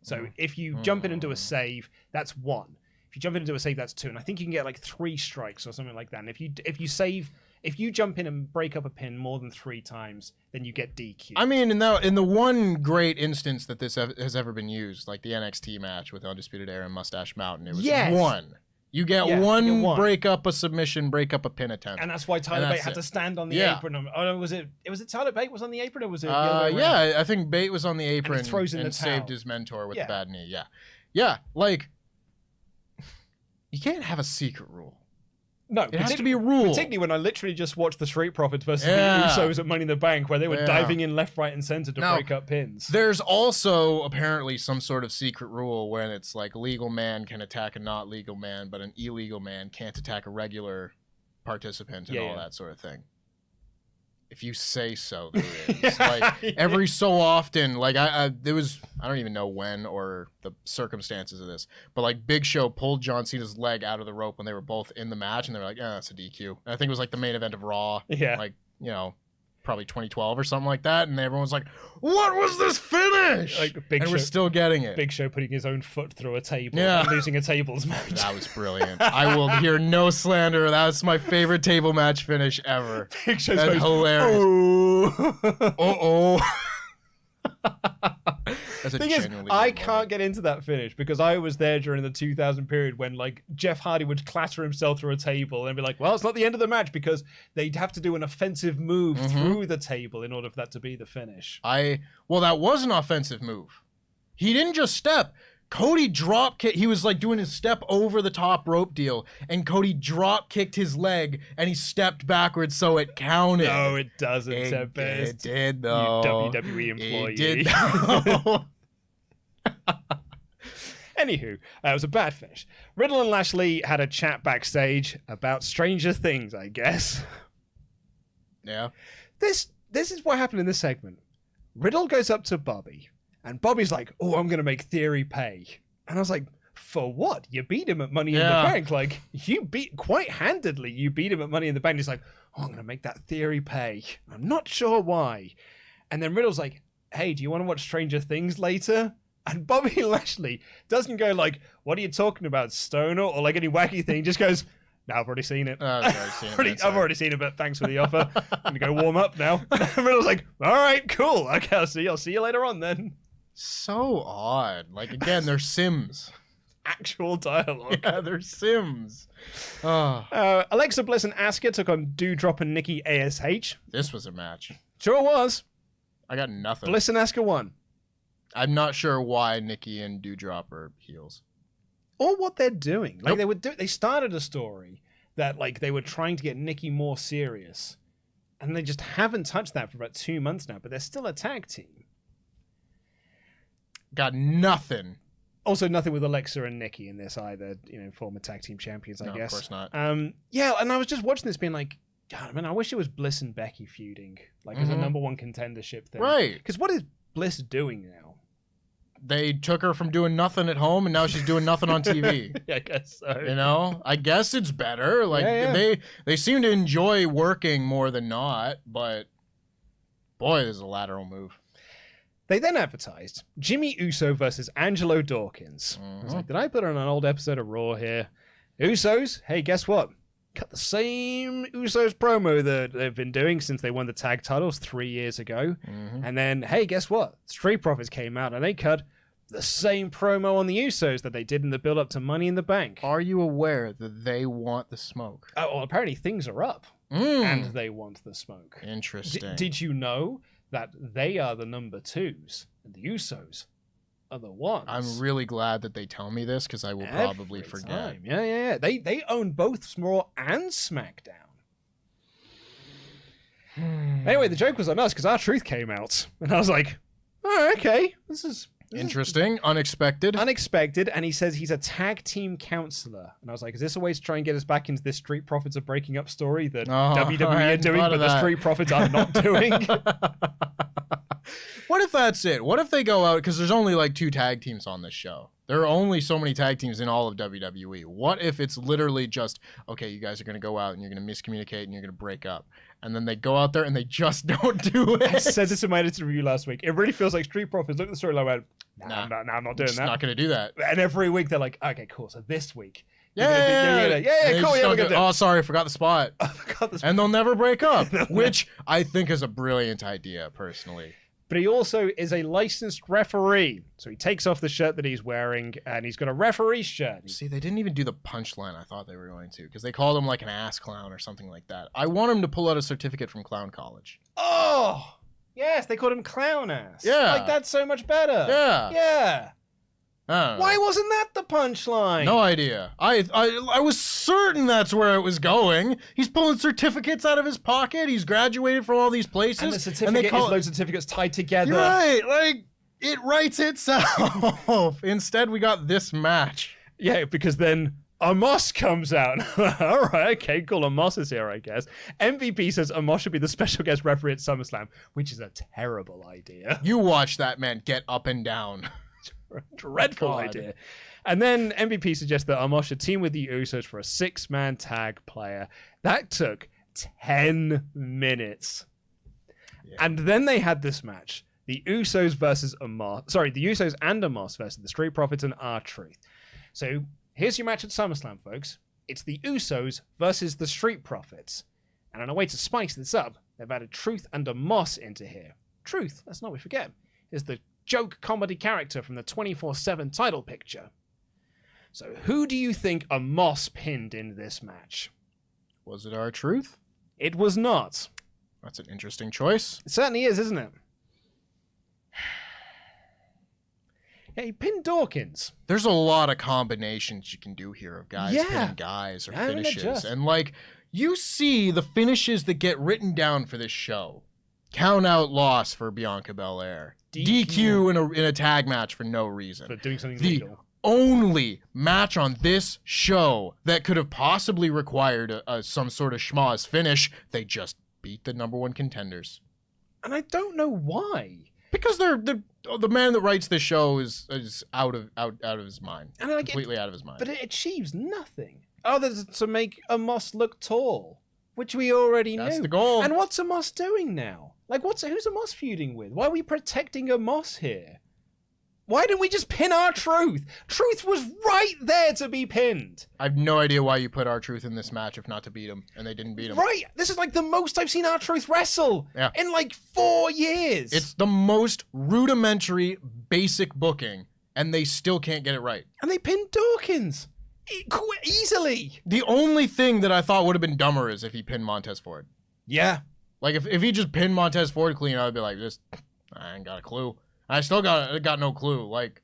So if you jump in and do a save, that's 1. If you jump in and do a save, that's 2. And I think you can get like 3 strikes or something like that. And if you jump in and break up a pin more than 3 times, then you get DQ. I mean, in the one great instance that this has ever been used, like the NXT match with Undisputed Era and Mustache Mountain, it was 1. You get one break up a submission, break up a pin attempt. And that's why Tyler Bate had to stand on the apron. Oh, was it Tyler Bate was on the apron, or was it the other way around? I think Bate was on the apron and throws in the saved towel. his mentor with the bad knee. Yeah, like, you can't have a secret rule. No, it has to be a rule. Particularly when I literally just watched the Street Profits versus the Usos at Money in the Bank, where they were diving in left, right, and center to break up pins. There's also apparently some sort of secret rule when it's like a legal man can attack a not legal man, but an illegal man can't attack a regular participant and all that sort of thing. If you say so, there is. Like every so often, like there was, I don't even know when or the circumstances of this, but like Big Show pulled John Cena's leg out of the rope when they were both in the match, and they were like, "Yeah, that's a DQ." And I think it was like the main event of Raw, like, you know, probably 2012 or something like that, and everyone was like, "What was this finish?" Like Big and Show, we're still getting it. Big Show putting his own foot through a table and losing a tables match. That was brilliant. I will hear no slander. That's my favorite table match finish ever. Big Show's That's hilarious. That's a thing is, genuinely I good can't moment. get into that finish because I was there during the 2000 period when like Jeff Hardy would clatter himself through a table and be like, well, it's not the end of the match because they'd have to do an offensive move through the table in order for that to be the finish. Well, that was an offensive move. He didn't just step. Cody drop kick. He was like doing his step over the top rope deal, and Cody drop kicked his leg, and he stepped backwards, so it counted. No, it doesn't. Tempest. It did though. You WWE employee. It did though. Anywho, it was a bad finish. Riddle and Lashley had a chat backstage about Stranger Things, I guess. Yeah. This is what happened in this segment. Riddle goes up to Bobby, and Bobby's like, "Oh, I'm gonna make Theory pay." And I was like, "For what? You beat him at Money in the Bank. Like, you beat quite handedly. You beat him at Money in the Bank." He's like, "Oh, I'm gonna make that Theory pay. I'm not sure why." And then Riddle's like, "Hey, do you want to watch Stranger Things later?" And Bobby Lashley doesn't go like, "What are you talking about, Stoner?" or like any wacky thing. He just goes, "No, I've already seen it. I've already seen it, but thanks for the offer. I'm gonna go warm up now." And Riddle's like, "All right, cool. Okay, I'll see you later on then." So odd. Like, again, they're Sims. actual dialogue. Yeah, they're Sims. Oh. Alexa Bliss and Asuka took on Doudrop and Nikki ASH. This was a match. Sure was. I got nothing. Bliss and Asuka won. I'm not sure why Nikki and Doudrop are heels. Or what they're doing. Like Nope. they started a story that like they were trying to get Nikki more serious. And they just haven't touched that for about 2 months now, but they're still a tag team. Got nothing. Also, nothing with Alexa and Nikki in this either, you know, former tag team champions, I No, guess. of course not. Yeah, and I was just watching this being like, God, man, I wish it was Bliss and Becky feuding, like as a number one contendership thing. Right. Because what is Bliss doing now? They took her from doing nothing at home, and now she's doing nothing on TV. Yeah, I guess so. You know, I guess it's better. Like Yeah. they seem to enjoy working more than not, but boy, there's a lateral move. They then advertised Jimmy Uso versus Angelo Dawkins. I was like, did I put on an old episode of Raw here? Usos, hey, guess what? Cut the same Usos promo that they've been doing since they won the tag titles 3 years ago. And then, hey, guess what? Street Profits came out and they cut the same promo on the Usos that they did in the build-up to Money in the Bank. Are you aware that they want the smoke? Oh, well, apparently things are up and they want the smoke. Interesting. Did you know that they are the number twos and the Usos are the ones? I'm really glad that they tell me this because I will probably Every forget. time. Yeah. They own both Raw and SmackDown. Anyway, the joke was on us because R-Truth came out, and I was like, "Oh, okay, this is Interesting, unexpected. unexpected." And he says he's a tag team counselor, and I was like, "Is this a way to try and get us back into this Street Profits are breaking up story that Oh, I WWE are hadn't doing, thought but of the that. Street Profits are not doing?" What if that's it? What if they go out, because there's only like 2 tag teams on this show. There are only so many tag teams in all of WWE. What if it's literally just, okay, you guys are going to go out and you're going to miscommunicate and you're going to break up. And then they go out there and they just don't do it. I said this in my edited review last week. It really feels like Street Profits. Look at the storyline. I went, I'm not doing Just that. not going to do that. And every week they're like, okay, cool. So this week, Yeah, yeah, And they cool. just Yeah, don't we're gonna do- do. Oh, sorry, I forgot the spot. I forgot this. And they'll never break up, which I think is a brilliant idea, personally. But he also is a licensed referee. So he takes off the shirt that he's wearing and he's got a referee shirt. See, they didn't even do the punchline I thought they were going to, because they called him like an ass clown or something like that. I want him to pull out a certificate from Clown College. Oh, yes, they called him Clown Ass. Yeah. Like, that's so much better. Yeah. Yeah. I don't know. Why wasn't that the punchline? No idea. I was certain that's where it was going. He's pulling certificates out of his pocket. He's graduated from all these places. And the certificate is loads of certificates tied together. You're right. Like, it writes itself. Instead, we got this match. Yeah, because then Amos comes out. All right, okay, cool. Amos is here, I guess. MVP says Amos should be the special guest referee at SummerSlam, which is a terrible idea. You watch that man get up and down. Dreadful God. idea. And then MVP suggests that Amos should team with the Usos for a 6-man tag player. That took 10 minutes. Yeah. And then they had this match. The Usos versus Amos. Sorry, the Usos and Amos versus the Street Profits and R-Truth. So here's your match at SummerSlam, folks. It's the Usos versus the Street Profits. And on a way to spice this up, they've added Truth and Amos into here. Truth, let's not forget, is the joke comedy character from the 24/7 title picture. So who do you think Amos pinned in this match? Was it R-Truth? It was not. That's an interesting choice. It certainly is, isn't it? Yeah, he pinned Dawkins. There's a lot of combinations you can do here of guys Yeah. pinning guys or I mean, finishes. just- And like, you see the finishes that get written down for this show. Count out loss for Bianca Belair. DQ in a tag match for no reason. For doing something The legal. only match on this show that could have possibly required some sort of schmoz finish, they just beat the number one contenders. And I don't know why. Because the man that writes this show is out of his mind. And like Completely out of his mind. But it achieves nothing other than to make Amos look tall, which we already That's knew. the goal. And what's Amos doing now? Like, who's Amos feuding with? Why are we protecting Amos here? Why didn't we just pin R-Truth? Truth was right there to be pinned. I have no idea why you put R-Truth in this match if not to beat him, and they didn't beat him. Right, this is like the most I've seen R-Truth wrestle Yeah. in like 4 years. It's the most rudimentary, basic booking, and they still can't get it right. And they pinned Dawkins easily. The only thing that I thought would have been dumber is if he pinned Montez Ford. Yeah. Like, if he just pinned Montez Ford clean, I'd be like, I ain't got a clue. I still got no clue. Like,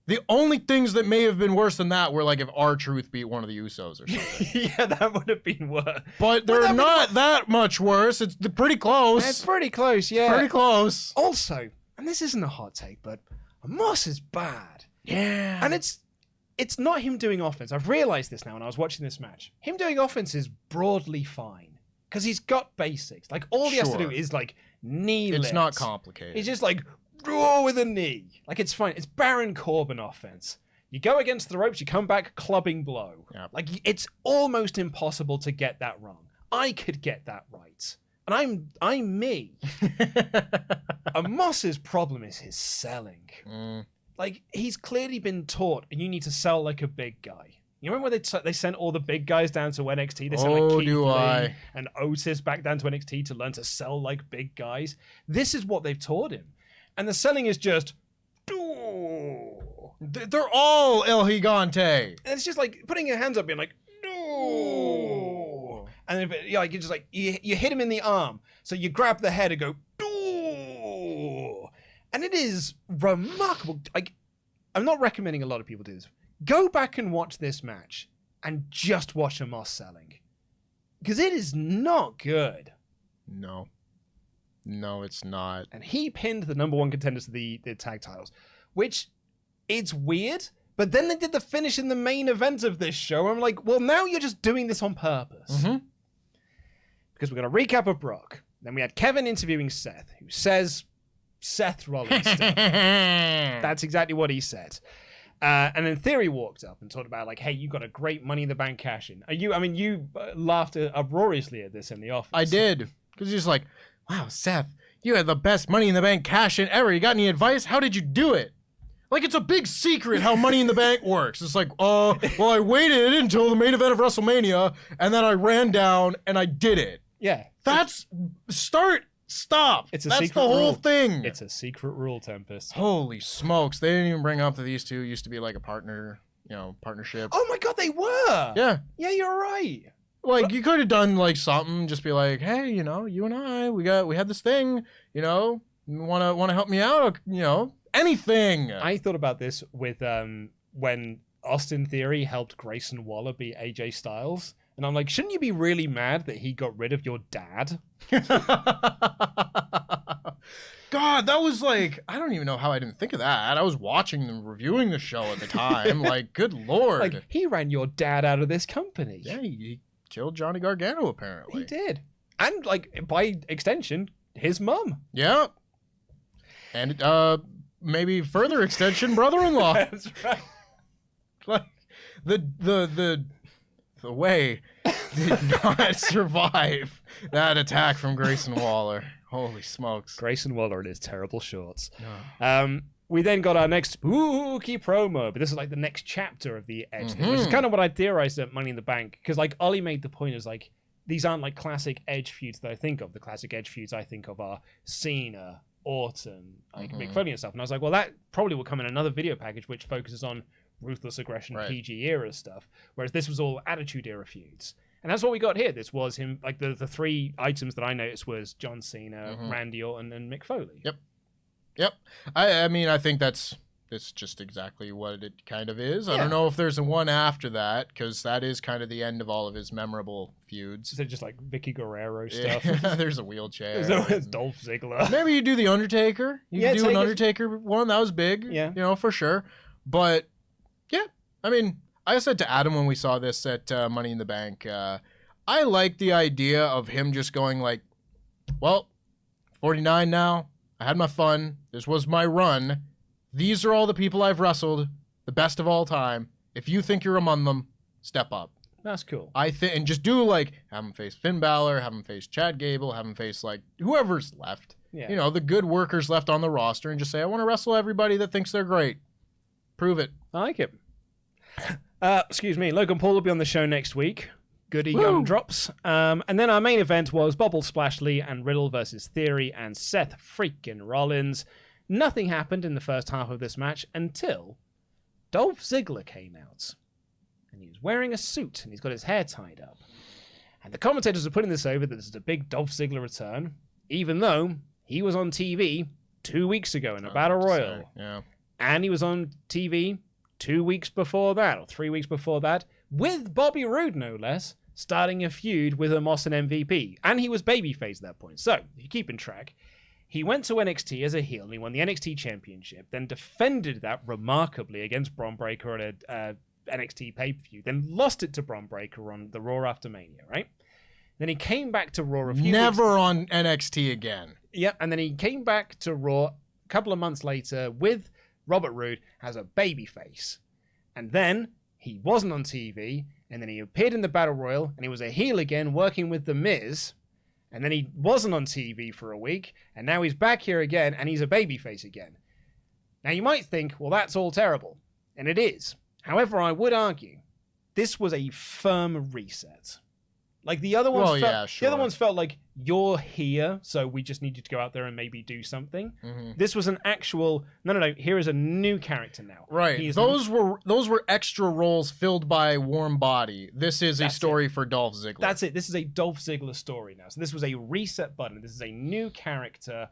the only things that may have been worse than that were, like, if R-Truth beat one of the Usos or something. Yeah, that would have been worse. But they're not that much worse. It's pretty close. It's pretty close, yeah. Pretty close. Also, and this isn't a hot take, but Moss is bad. Yeah. And it's not him doing offense. I've realized this now when I was watching this match. Him doing offense is broadly fine. Because he's got basics. Like, all he has to do is, like, knee lift. It's not complicated. He's just, like, raw with a knee. Like, it's fine. It's Baron Corbin offense. You go against the ropes, you come back, clubbing blow. Yep. Like, it's almost impossible to get that wrong. I could get that right. And I'm me. And Moss's problem is his selling. Like, he's clearly been taught, you need to sell like a big guy. You remember when they sent all the big guys down to NXT? They sent like Keith Lee and Otis back down to NXT to learn to sell like big guys. This is what they've taught him. And the selling is just... They're all El Gigante. And it's just like putting your hands up being like... No. And then, like, you just like... You hit him in the arm. So you grab the head and go... No. And it is remarkable. Like, I'm not recommending a lot of people do this. Go back and watch this match and just watch Moss selling. Because it is not good. No, it's not. And he pinned the number one contenders to the tag titles, which it's weird. But then they did the finish in the main event of this show. I'm like, well, now you're just doing this on purpose. Mm-hmm. Because we're going to recap of Brock. Then we had Kevin interviewing Seth, who says Seth Rollins stuff. That's exactly what he said. And then Theory walked up and talked about, like, hey, you got a great Money in the Bank cash-in. You laughed uproariously at this in the office. I did. Because he's like, wow, Seth, you had the best Money in the Bank cash-in ever. You got any advice? How did you do it? Like, it's a big secret how Money in the Bank works. It's like, well, I waited until the main event of WrestleMania, and then I ran down, and I did it. Yeah. Stop. That's the whole thing. It's a secret rule, Tempest. Holy smokes. They didn't even bring up that these two used to be like a partnership. Oh my God, they were. Yeah. Yeah, you're right. Like, you could have done like something, just be like, hey, you and I, we had this thing, want to help me out, anything. I thought about this with when Austin Theory helped Grayson Waller beat AJ Styles. And I'm like, shouldn't you be really mad that he got rid of your dad? God, that was like, I don't even know how I didn't think of that. I was watching and reviewing the show at the time. Like, good Lord. Like, he ran your dad out of this company. Yeah, he killed Johnny Gargano, apparently. He did. And, like, by extension, his mum. Yeah. And, maybe further extension, brother-in-law. That's right. Like, the way did not survive that attack from Grayson Waller. Holy smokes. Grayson Waller in his terrible shorts. Oh. We then got our next spooky promo, but this is like the next chapter of the Edge thing, which is kind of what I theorized at Money in the Bank, because like Ollie made the point is like, these aren't like classic Edge feuds that I think of. The classic Edge feuds I think of are Cena, Orton, like Mick Foley and stuff. And I was like, well, that probably will come in another video package which focuses on Ruthless Aggression, right. PG era stuff, whereas this was all Attitude era feuds. And that's what we got here. This was him, like the three items that I noticed was John Cena, Randy Orton, and Mick Foley. Yep. I mean, I think it's just exactly what it kind of is. I don't know if there's a one after that, because that is kind of the end of all of his memorable feuds. Is it just like Vicky Guerrero stuff? Yeah, there's a wheelchair. There's Dolph Ziggler. Maybe you do the Undertaker. You do an Undertaker one. That was big. Yeah. For sure. But yeah, I mean, I said to Adam when we saw this at Money in the Bank, I like the idea of him just going like, well, 49 now. I had my fun. This was my run. These are all the people I've wrestled, the best of all time. If you think you're among them, step up. That's cool. And just do like, have him face Finn Balor, have him face Chad Gable, have him face like whoever's left. Yeah. The good workers left on the roster, and just say, I want to wrestle everybody that thinks they're great. Prove it. I like it. Excuse me. Logan Paul will be on the show next week. Goody gumdrops. And then our main event was Bubble Splash Lee and Riddle versus Theory and Seth freaking Rollins. nothing happened in the first half of this match until Dolph Ziggler came out. And he was wearing a suit, and he's got his hair tied up. And the commentators are putting this over that this is a big Dolph Ziggler return, even though he was on TV 2 weeks ago in a Battle Royal. Yeah. And he was on TV 2 weeks before that, or 3 weeks before that, with Bobby Roode, no less, starting a feud with Omos and MVP. And he was babyface at that point. So, if you're keeping track, he went to NXT as a heel, and he won the NXT Championship, then defended that remarkably against Bron Breakker at a NXT pay-per-view, then lost it to Bron Breakker on the Raw after Mania, right? Then he came back to Raw a few Never on NXT again. Yeah, and then he came back to Raw a couple of months later with Robert Roode as a babyface. And then he wasn't on TV, and then he appeared in the Battle Royal, and he was a heel again working with The Miz, and then he wasn't on TV for a week, and now he's back here again, and he's a babyface again. Now you might think, well, that's all terrible, and it is. However, I would argue this was a firm reset. Like the other ones, the other ones felt like you're here, so we just need you to go out there and maybe do something. Mm-hmm. This was an actual no. Here is a new character now. Right. Those were extra roles filled by Warm Body. This is a story for Dolph Ziggler. That's it. This is a Dolph Ziggler story now. So this was a reset button. This is a new character,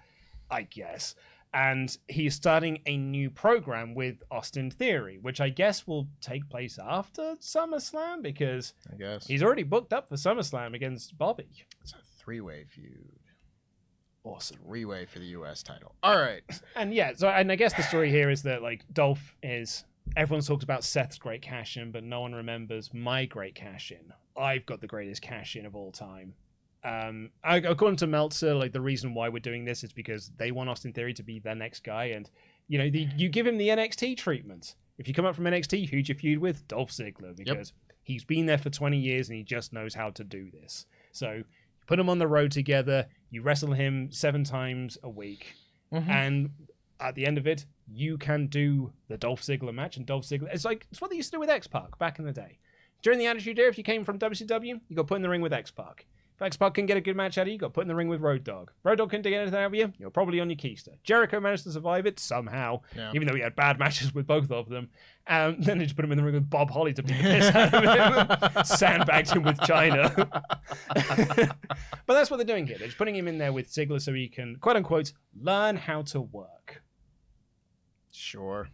I guess. And he's starting a new program with Austin Theory, which I guess will take place after SummerSlam because I guess he's already booked up for SummerSlam against Bobby. It's a three-way feud. Awesome. Three-way for the U.S. title. All right. And I guess the story here is that like Dolph is, everyone talks about Seth's great cash-in, but no one remembers my great cash-in. I've got the greatest cash-in of all time. According to Meltzer, like the reason why we're doing this is because they want Austin Theory to be their next guy, and you give him the NXT treatment. If you come up from NXT, who'd you feud with? Dolph Ziggler, because he's been there for 20 years and he just knows how to do this. So you put him on the road together, you wrestle him 7 times a week, and at the end of it, you can do the Dolph Ziggler match. And Dolph Ziggler, it's what they used to do with X-Pac back in the day. During the Attitude Era, if you came from WCW, you got put in the ring with X-Pac. If X-Pac can get a good match out of you, got put in the ring with Road Dogg. Road Dogg couldn't get anything out of you, you're probably on your keister. Jericho managed to survive it somehow, even though he had bad matches with both of them. Then they just put him in the ring with Bob Holly to beat the piss out of him. Sandbagged him with China. But that's what they're doing here. They're just putting him in there with Ziggler so he can, quote-unquote, learn how to work. Sure.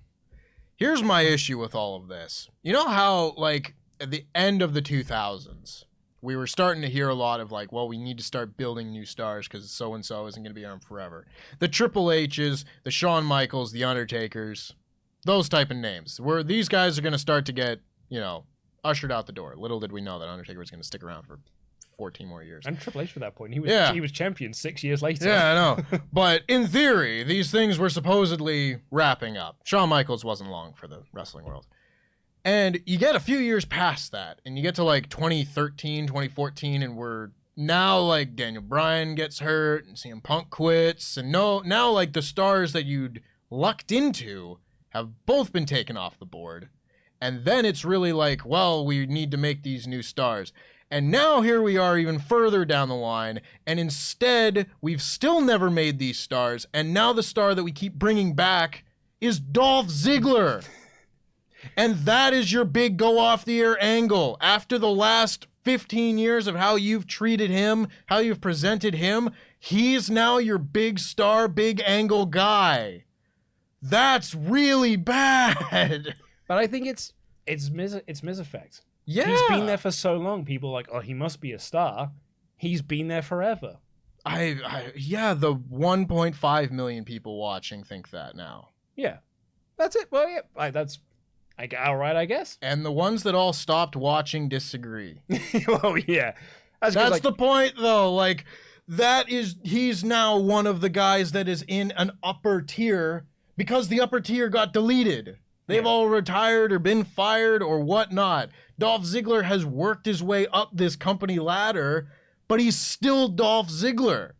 Here's my issue with all of this. You know how, like, at the end of the 2000s, we were starting to hear a lot of like, well, we need to start building new stars because so-and-so isn't going to be on forever. The Triple H's, the Shawn Michaels, the Undertakers, those type of names. Where these guys are going to start to get, ushered out the door. Little did we know that Undertaker was going to stick around for 14 more years. And Triple H for that point. He was champion 6 years later. Yeah, I know. But in theory, these things were supposedly wrapping up. Shawn Michaels wasn't long for the wrestling world. And you get a few years past that, and you get to like 2013, 2014, and we're now like Daniel Bryan gets hurt, and CM Punk quits, and now like the stars that you'd lucked into have both been taken off the board. And then it's really like, well, we need to make these new stars. And now here we are even further down the line, and instead we've still never made these stars, and now the star that we keep bringing back is Dolph Ziggler. And that is your big go off the air angle. After the last 15 years of how you've treated him, how you've presented him, he's now your big star, big angle guy. That's really bad. But I think it's Miz effect. Yeah. He's been there for so long. People are like, oh, he must be a star. He's been there forever. The 1.5 million people watching think that now. Yeah. That's it. Well, yeah, that's all right, I guess. And the ones that all stopped watching disagree. Well, yeah. That's the point, though. Like, he's now one of the guys that is in an upper tier because the upper tier got deleted. They've all retired or been fired or whatnot. Dolph Ziggler has worked his way up this company ladder, but he's still Dolph Ziggler.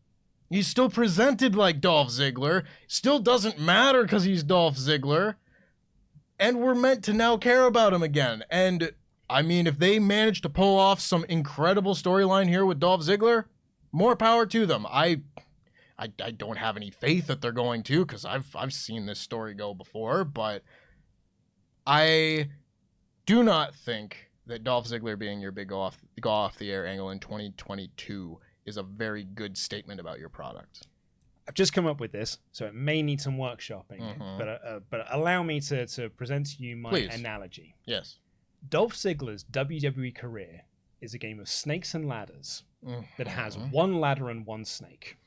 He's still presented like Dolph Ziggler. Still doesn't matter because he's Dolph Ziggler. And we're meant to now care about him again. And, I mean, if they manage to pull off some incredible storyline here with Dolph Ziggler, more power to them. I I don't have any faith that they're going to, because I've seen this story go before, but I do not think that Dolph Ziggler being your big go off the air angle in 2022 is a very good statement about your product. I've just come up with this, so it may need some workshopping, but allow me to present to you my analogy. Yes. Dolph Ziggler's WWE career is a game of snakes and ladders that has one ladder and one snake,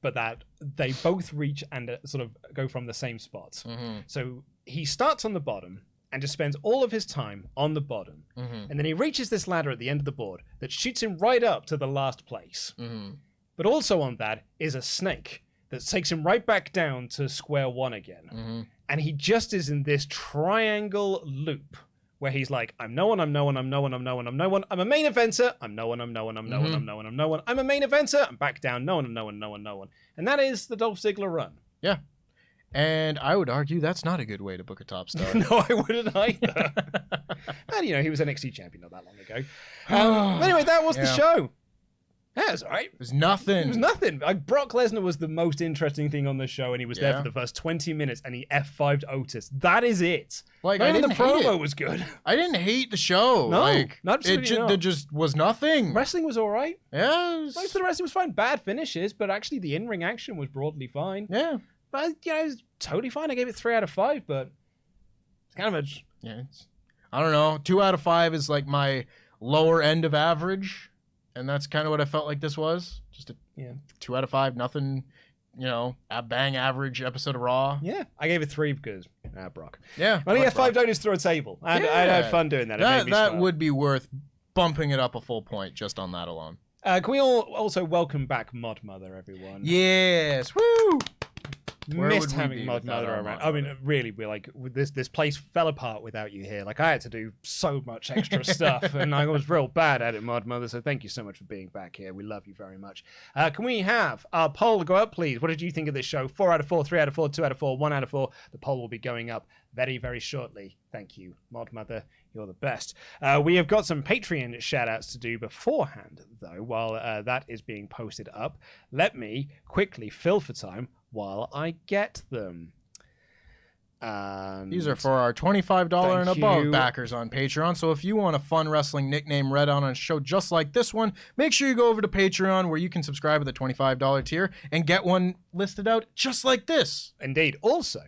but that they both reach and sort of go from the same spot. So he starts on the bottom and just spends all of his time on the bottom, and then he reaches this ladder at the end of the board that shoots him right up to the last place. But also on that is a snake that takes him right back down to square one again. And he just is in this triangle loop where he's like, I'm no one, I'm no one, I'm no one, I'm no one, I'm no one, I'm a main eventer, I'm no one, I'm no one, I'm no one, I'm no one, I'm no one, I'm a main eventer, I'm back down, no one, I'm no one, no one, no one. And that is the Dolph Ziggler run. Yeah. And I would argue that's not a good way to book a top star. No, I wouldn't either. And, he was NXT champion not that long ago. Anyway, that was the show. Yeah, it was all right. It was nothing. It was nothing. Brock Lesnar was the most interesting thing on the show, and he was there for the first 20 minutes, and he F5'd Otis. That is it. Like, Not even the promo was good. I didn't hate the show. No, absolutely not. It just was nothing. Wrestling was all right. Yeah. Most of the wrestling was fine. Bad finishes, but actually the in-ring action was broadly fine. Yeah. But, it was totally fine. I gave it 3 out of 5, but it's kind of a... Yeah, I don't know. 2 out of 5 is like my lower end of average. And that's kind of what I felt like this was. Just a 2 out of 5, nothing, a bang average episode of Raw. Yeah, I gave it 3 because Brock. Yeah. Well, yeah, 5 donuts through a table. I had fun doing that. That would be worth bumping it up a full point just on that alone. Can we all also welcome back Mod Mother, everyone? Yes. Woo! Missed having Mod Mother around. I mean, really, we're like, this place fell apart without you here. Like, I had to do so much extra stuff, and I was real bad at it, Mod Mother, so thank you so much for being back here. We love you very much. Can we have our poll go up, please? What did you think of this show? 4 out of 4, 3 out of 4, 2 out of 4, 1 out of 4. The poll will be going up very, very shortly. Thank you, Mod Mother. You're the best. We have got some Patreon shout-outs to do beforehand, though, while that is being posted up. Let me quickly fill for time while I get them. These are for our $25 and above backers on Patreon. So if you want a fun wrestling nickname read on a show just like this one, make sure you go over to Patreon where you can subscribe at the $25 tier and get one listed out just like this. Indeed. Also,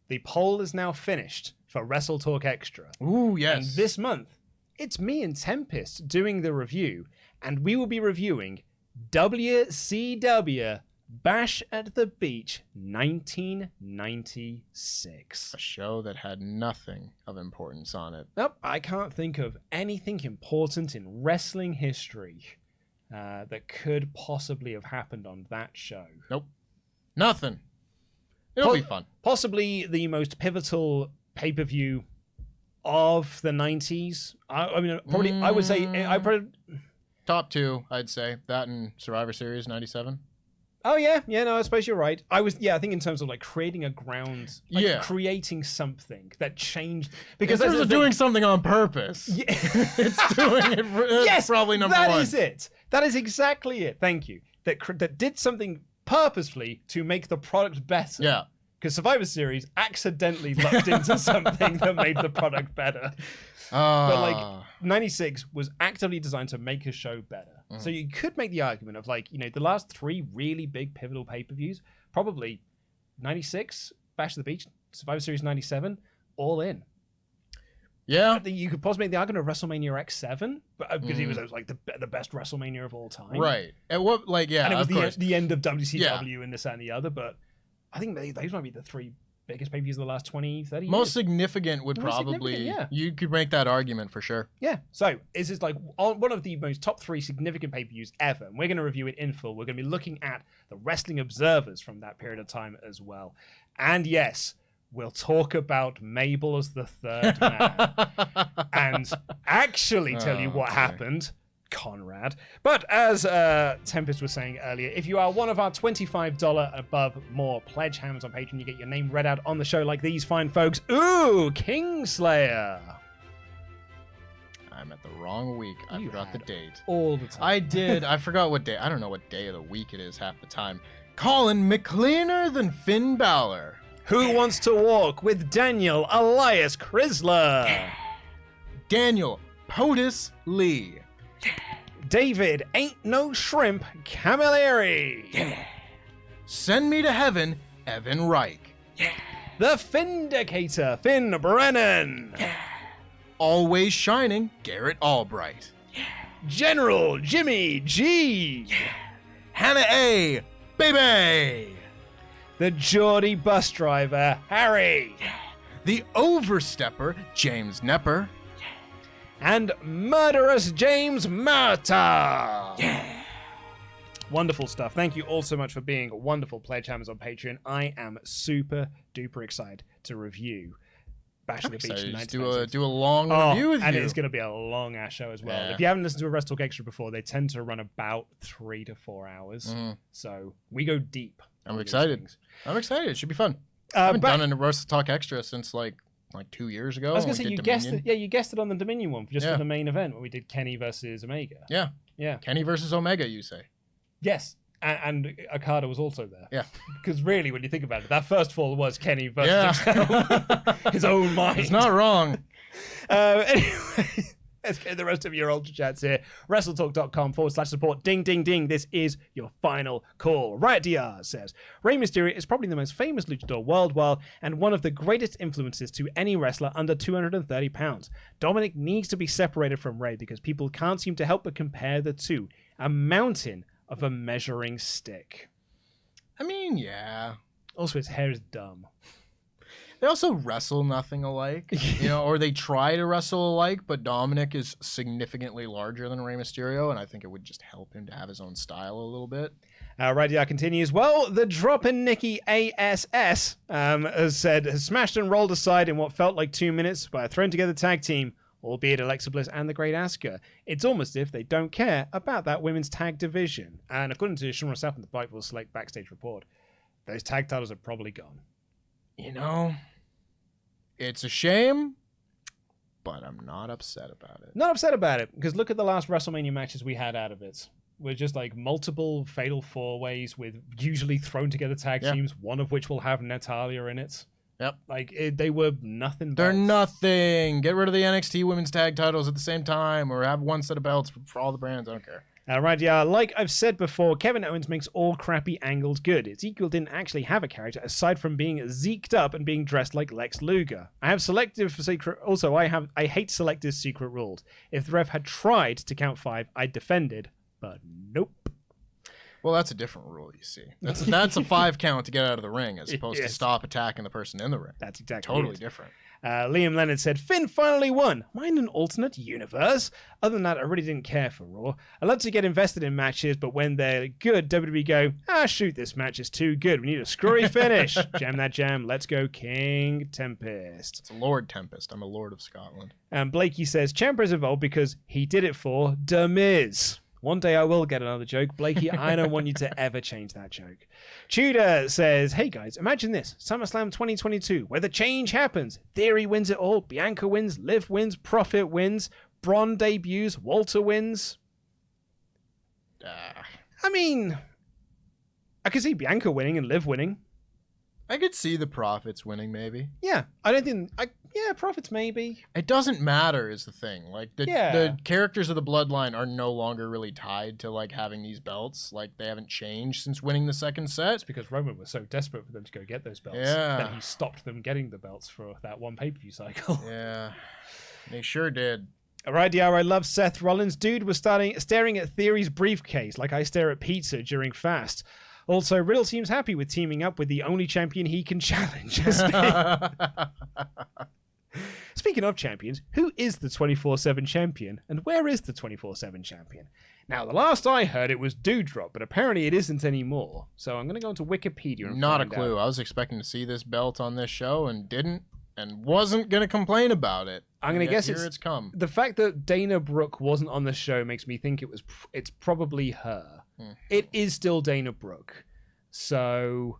the poll is now finished for WrestleTalk Extra. Ooh, yes. And this month, it's me and Tempest doing the review, and we will be reviewing WCW Bash at the Beach 1996. A show that had nothing of importance on it. Nope, I can't think of anything important in wrestling history that could possibly have happened on that show. Nope. Nothing. It'll be fun. Possibly the most pivotal pay-per-view of the 90s. I mean, probably, I would say... Top 2, I'd say. That and Survivor Series 97. Oh, yeah. Yeah, no, I suppose you're right. I think in terms of, like, creating a ground, creating something that changed... Because in terms of doing something on purpose. Yeah. It's doing it... Yes, probably number 1. That is it. That is exactly it. Thank you. That did something purposefully to make the product better. Yeah. Because Survivor Series accidentally lucked into something that made the product better. But like 96 was actively designed to make a show better. So you could make the argument of like, the last 3 really big pivotal pay-per-views, probably 96, Bash at the Beach, Survivor Series 97, all in. Yeah. I think you could possibly make the argument of WrestleMania X7, but because he was like the best WrestleMania of all time. Right. And what, like, yeah, and it was of the end of WCW and this and the other, but I think those might be the 3 biggest pay-per-views of the last 20, 30 years. Most significant would probably, you could make that argument for sure. Yeah. So this is like one of the most top 3 significant pay-per-views ever. And we're going to review it in full. We're going to be looking at the wrestling observers from that period of time as well. And yes, we'll talk about Mabel as the third man and actually tell you what happened. Conrad. But as Tempest was saying earlier, if you are one of our $25 above more Pledgehammers on Patreon, you get your name read out on the show like these fine folks. Ooh, Kingslayer. I'm at the wrong week. I forgot the date. All the time. I did. I forgot what day. I don't know what day of the week it is half the time. Colin McLeaner than Finn Balor. Who wants to walk with Daniel Elias Chrysler? Daniel POTUS Lee. David Ain't No Shrimp Camilleri. Send me to heaven, Evan Reich. The Vindicator, Finn Brennan. Always shining, Garrett Albright. General Jimmy G. Hannah A. Baby. The Geordie bus driver, Harry. The Overstepper, James Nepper. And Murderous James Murta. Wonderful stuff. Thank you all so much for being wonderful Pledgehammers on Patreon. I am super duper excited to review Bash of the Beach in 1996. Do a long review with you. And it's going to be a long ass show as well. Yeah. If you haven't listened to a WrestleTalk Extra before, they tend to run about 3 to 4 hours. So we go deep. I'm excited. I'm excited. It should be fun. I haven't done a WrestleTalk Extra since like 2 years ago. I was going to say, you guessed it. Yeah, you guessed it on the Dominion one for the main event when we did Kenny versus Omega. Yeah. Kenny versus Omega, you say? Yes. And Okada was also there. Yeah. Because really, when you think about it, that first fall was Kenny versus himself. His own mind. It's not wrong. Anyway, let's get the rest of your Ultrachats here. WrestleTalk.com/support. Ding, ding, ding. This is your final call. Riot DR says, Rey Mysterio is probably the most famous luchador worldwide and one of the greatest influences to any wrestler under 230 pounds. Dominic needs to be separated from Rey because people can't seem to help but compare the two. A mountain of a measuring stick. I mean, yeah. Also, his hair is dumb. They also wrestle nothing alike, or they try to wrestle alike, but Dominic is significantly larger than Rey Mysterio, and I think it would just help him to have his own style a little bit. Right, yeah, continues. Well, the drop in Nikki ASS has smashed and rolled aside in what felt like 2 minutes by a thrown together tag team, albeit Alexa Bliss and the Great Asuka. It's almost as if they don't care about that women's tag division. And according to Sean Ross Sapp in the Fightful Select backstage report, those tag titles are probably gone. It's a shame, but I'm not upset about it. Not upset about it, because look at the last WrestleMania matches we had out of it. We're just like multiple fatal four-ways with usually thrown together tag teams, one of which will have Natalya in it. Yep. They were nothing. They're nothing. Get rid of the NXT women's tag titles at the same time, or have one set of belts for all the brands. I don't care. Right, yeah. Like I've said before, Kevin Owens makes all crappy angles good. Ezekiel didn't actually have a character aside from being zeked up and being dressed like Lex Luger. I have selective secret. Also, I hate selective secret rules. If the ref had tried to count 5, I'd defended, but nope. Well, that's a different rule, you see. That's a 5 count to get out of the ring as opposed to stop attacking the person in the ring. That's exactly totally different. Liam Leonard said, Finn finally won. Mine an alternate universe. Other than that, I really didn't care for Raw. I love to get invested in matches, but when they're good, WWE go, shoot, this match is too good. We need a screwy finish. Jam that jam. Let's go King Tempest. It's Lord Tempest. I'm a Lord of Scotland. And Blakey says, Ciampa is involved because he did it for The Miz. One day I will get another joke. Blakey, I don't want you to ever change that joke. Tudor says, hey guys, imagine this. SummerSlam 2022, where the change happens. Theory wins it all. Bianca wins. Liv wins. Profit wins. Braun debuts. Walter wins. I mean, I could see Bianca winning and Liv winning. I could see the Profits winning, maybe. Yeah, I don't think... Profits maybe. It doesn't matter is the thing. Like, the characters of the Bloodline are no longer really tied to, like, having these belts. Like, they haven't changed since winning the second set. It's because Roman was so desperate for them to go get those belts that he stopped them getting the belts for that one pay-per-view cycle. Yeah, they sure did. Alright, yeah, I love Seth Rollins. Dude was staring at Theory's briefcase like I stare at pizza during fast. Also, Riddle seems happy with teaming up with the only champion he can challenge. Speaking of champions, who is the 24/7 champion, and where is the 24/7 champion? Now, the last I heard, it was Doudrop, but apparently it isn't anymore. So I'm going to go into Wikipedia and Not a clue. I was expecting to see this belt on this show and didn't, and wasn't going to complain about it. I'm going to guess it's come. The fact that Dana Brooke wasn't on the show makes me think it's probably her. It is still Dana Brooke. So,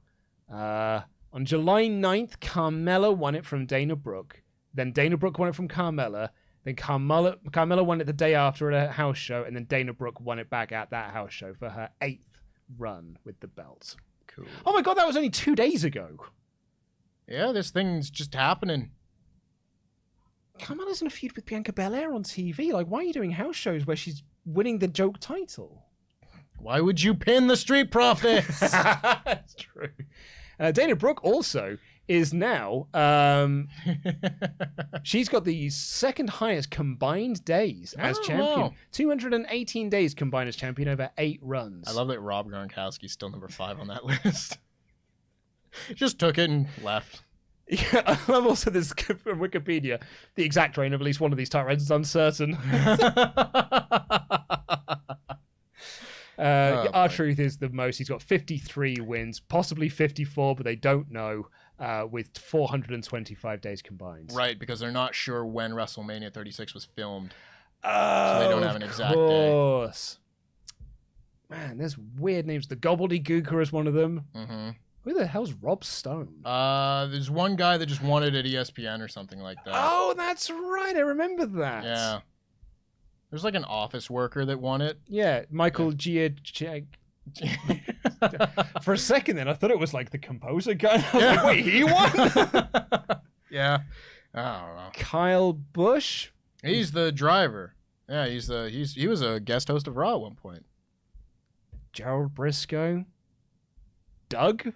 on July 9th, Carmella won it from Dana Brooke. Then Dana Brooke won it from Carmella. Then Carmella won it the day after at a house show. And then Dana Brooke won it back at that house show for her 8th run with the belt. Cool. Oh my god, that was only 2 days ago. Yeah, this thing's just happening. Carmella's in a feud with Bianca Belair on TV. Like, why are you doing house shows where she's winning the joke title? Why would you pin the Street Profits? That's true. Dana Brooke also is now, she's got the second highest combined days as champion. Wow. 218 days combined as champion over 8 runs. I love that Rob Gronkowski's still number 5 on that list. Just took it and left. Yeah, I love also this from Wikipedia. The exact reign of at least one of these title reigns is uncertain. R-Truth is the most. He's got 53 wins, possibly 54, but they don't know, with 425 days combined. Right, because they're not sure when WrestleMania 36 was filmed. Oh, so they don't have an exact day. Of course. Man, there's weird names. The Gobbledygooker is one of them. Mm-hmm. Who the hell's Rob Stone? There's one guy that just won it at ESPN or something like that. Oh, that's right. I remember that. Yeah. There's like an office worker that won it. Yeah, Michael Gia. For a second then, I thought it was like the composer guy. I was like, wait, he won? Yeah. I don't know. Kyle Busch? He's the driver. Yeah, he was a guest host of Raw at one point. Gerald Briscoe? Doug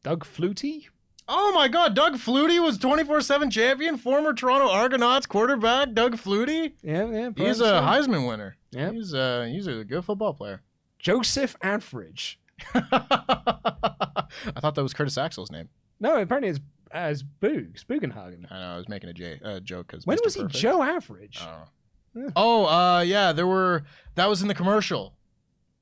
Flutie? Oh my god, Doug Flutie was 24/7 champion, former Toronto Argonauts quarterback, Doug Flutie. Yeah. He's a Heisman winner. Yeah. He's a good football player. Joseph Average. I thought that was Curtis Axel's name. No, apparently it's as Bugenhagen. I know, I was making a joke because When was he Joe Average? I don't know. Yeah, that was in the commercial.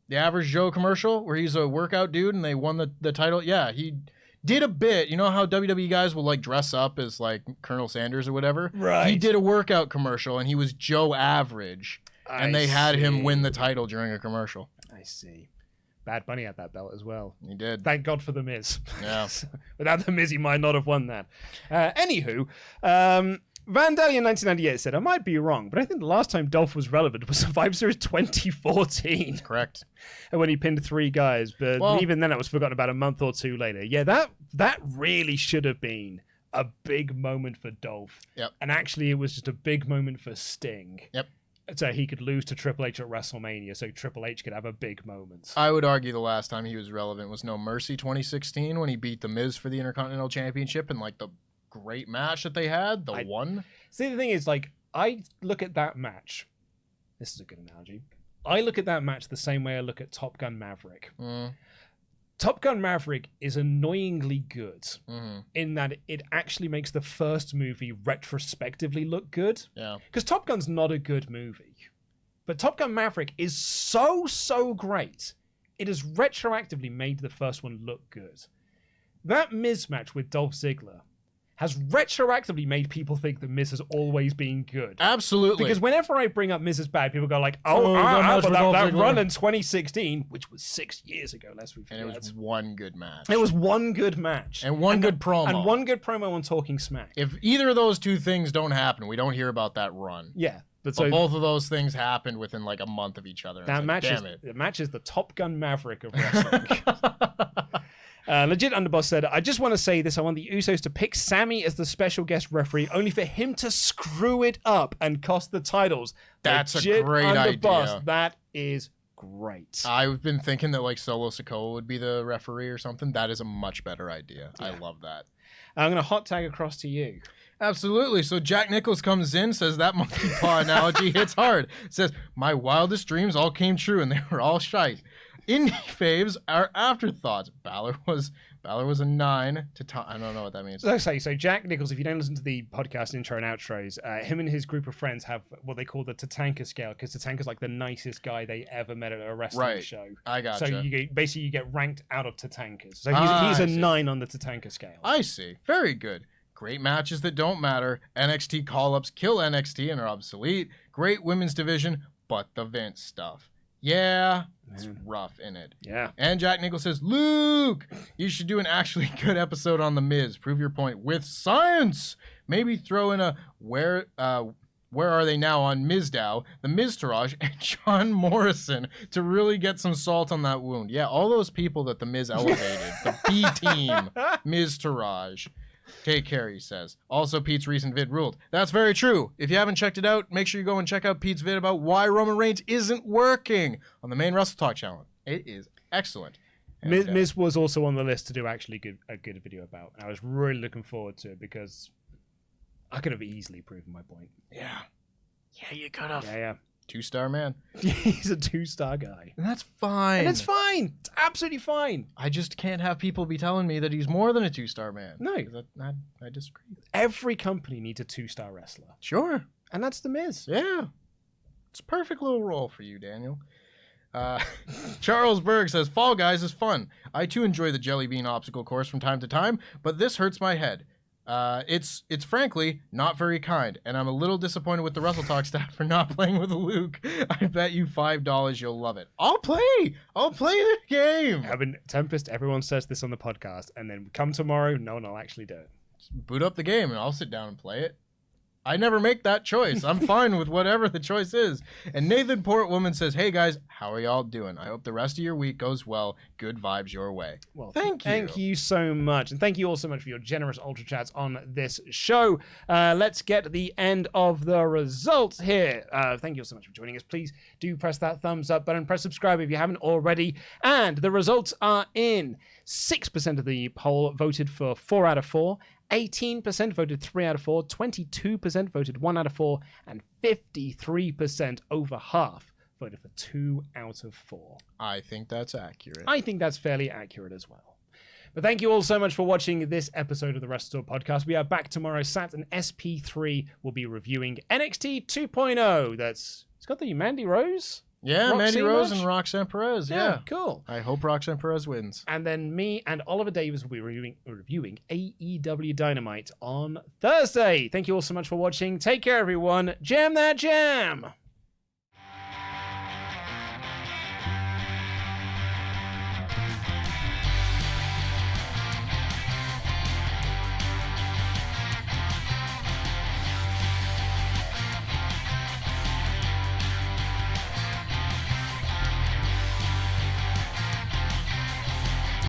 The Average Joe commercial where he's a workout dude and they won the title. Yeah, he did a bit. You know how WWE guys will like dress up as like Colonel Sanders or whatever? Right. He did a workout commercial and he was Joe Average. And they had him win the title during a commercial. I see. Bad Bunny had that belt as well. He did. Thank God for The Miz. Yeah. Without The Miz, he might not have won that. Anywho, Van Daly in 1998 said, I might be wrong, but I think the last time Dolph was relevant was Survivor Series 2014. Correct. And when he pinned 3 guys, but even then it was forgotten about a month or 2 later. Yeah, that really should have been a big moment for Dolph. Yep. And actually it was just a big moment for Sting. Yep. So he could lose to Triple H at WrestleMania, so Triple H could have a big moment. I would argue the last time he was relevant was No Mercy 2016 when he beat The Miz for the Intercontinental Championship and like the great match that they had, one. See, the thing is, like, I look at that match. This is a good analogy. I look at that match the same way I look at Top Gun Maverick. Top Gun Maverick is annoyingly good in that it actually makes the first movie retrospectively look good. Yeah. Because Top Gun's not a good movie. But Top Gun Maverick is so great. It has retroactively made the first one look good. That Miz match with Dolph Ziggler has retroactively made people think that Miz has always been good. Absolutely. Because whenever I bring up Miz as bad, people go like, but that run in 2016, which was 6 years ago, lest we forget. And it was one good match. It was one good match. And one good promo. And one good promo on Talking Smack. If either of those two things don't happen, we don't hear about that run. Yeah. But both of those things happened within like a month of each other. That match is the Top Gun Maverick of wrestling. Legit Underboss said, I just want to say this. I want the Usos to pick Sammy as the special guest referee, only for him to screw it up and cost the titles. That's Legit a great idea. That is great. I've been thinking that like Solo Sikoa would be the referee or something. That is a much better idea. Yeah. I love that. I'm going to hot tag across to you. Absolutely. So Jack Nichols comes in, says that monkey paw analogy hits hard. Says, my wildest dreams all came true and they were all shite. Indie faves are afterthoughts. Balor was a 9 to Tom. I don't know what that means. So Jack Nichols, if you don't listen to the podcast intro and outros, him and his group of friends have what they call the Tatanka scale, because Tatanka's like the nicest guy they ever met at a wrestling show. I gotcha. So you get ranked out of Tatankas. So he's a 9 on the Tatanka scale. I see. Very good. Great matches that don't matter. NXT call-ups kill NXT and are obsolete. Great women's division, but the Vince stuff. Yeah, it's rough in it. Yeah. And Jack Nichols says, Luke, you should do an actually good episode on The Miz. Prove your point with science. Maybe throw in a where are they now on Mizdow, the Miztourage, and John Morrison to really get some salt on that wound. Yeah, all those people that the Miz elevated, the B team, Miztourage. Take care, he says. Also, Pete's recent vid ruled. That's very true. If you haven't checked it out, make sure you go and check out Pete's vid about why Roman Reigns isn't working on the main WrestleTalk channel. It is excellent. Miz was also on the list to do actually a good video about, and I was really looking forward to it because I could have easily proven my point. Yeah. Yeah, you could have. Yeah. 2-star man. He's a 2-star guy. And that's fine. And it's fine. It's absolutely fine. I just can't have people be telling me that he's more than a 2-star man. No. I disagree. Every company needs a 2-star wrestler. Sure. And that's The Miz. Yeah. It's a perfect little role for you, Daniel. Charles Berg says, Fall Guys is fun. I too enjoy the jelly bean obstacle course from time to time, but this hurts my head. It's frankly not very kind, and I'm a little disappointed with the WrestleTalk staff for not playing with Luke. I bet you $5 you'll love it. I'll play the game. Having Tempest, everyone says this on the podcast, and then come tomorrow, no one will actually do it. Just boot up the game, and I'll sit down and play it. I never make that choice. I'm fine with whatever the choice is. And Nathan Portwoman says, hey guys, how are y'all doing? I hope the rest of your week goes well. Good vibes your way. Well, thank you. Thank you so much. And thank you all so much for your generous Ultrachats on this show. Let's get the end of the results here. Thank you all so much for joining us. Please do press that thumbs up button. Press subscribe if you haven't already. And the results are in. 6% of the poll voted for 4 out of 4. 18% voted 3 out of 4, 22% voted 1 out of 4, and 53%, over half, voted for 2 out of 4. I think that's accurate. I think that's fairly accurate as well. But thank you all so much for watching this episode of the WrestleTalk Podcast. We are back tomorrow. Sat and SP3 will be reviewing NXT 2.0. It's got the Mandy Rose. Yeah, Roxanne Mandy Rose match? and Roxanne Perez. Yeah, cool. I hope Roxanne Perez wins. And then me and Oliver Davis will be reviewing AEW Dynamite on Thursday. Thank you all so much for watching. Take care, everyone. Jam that jam.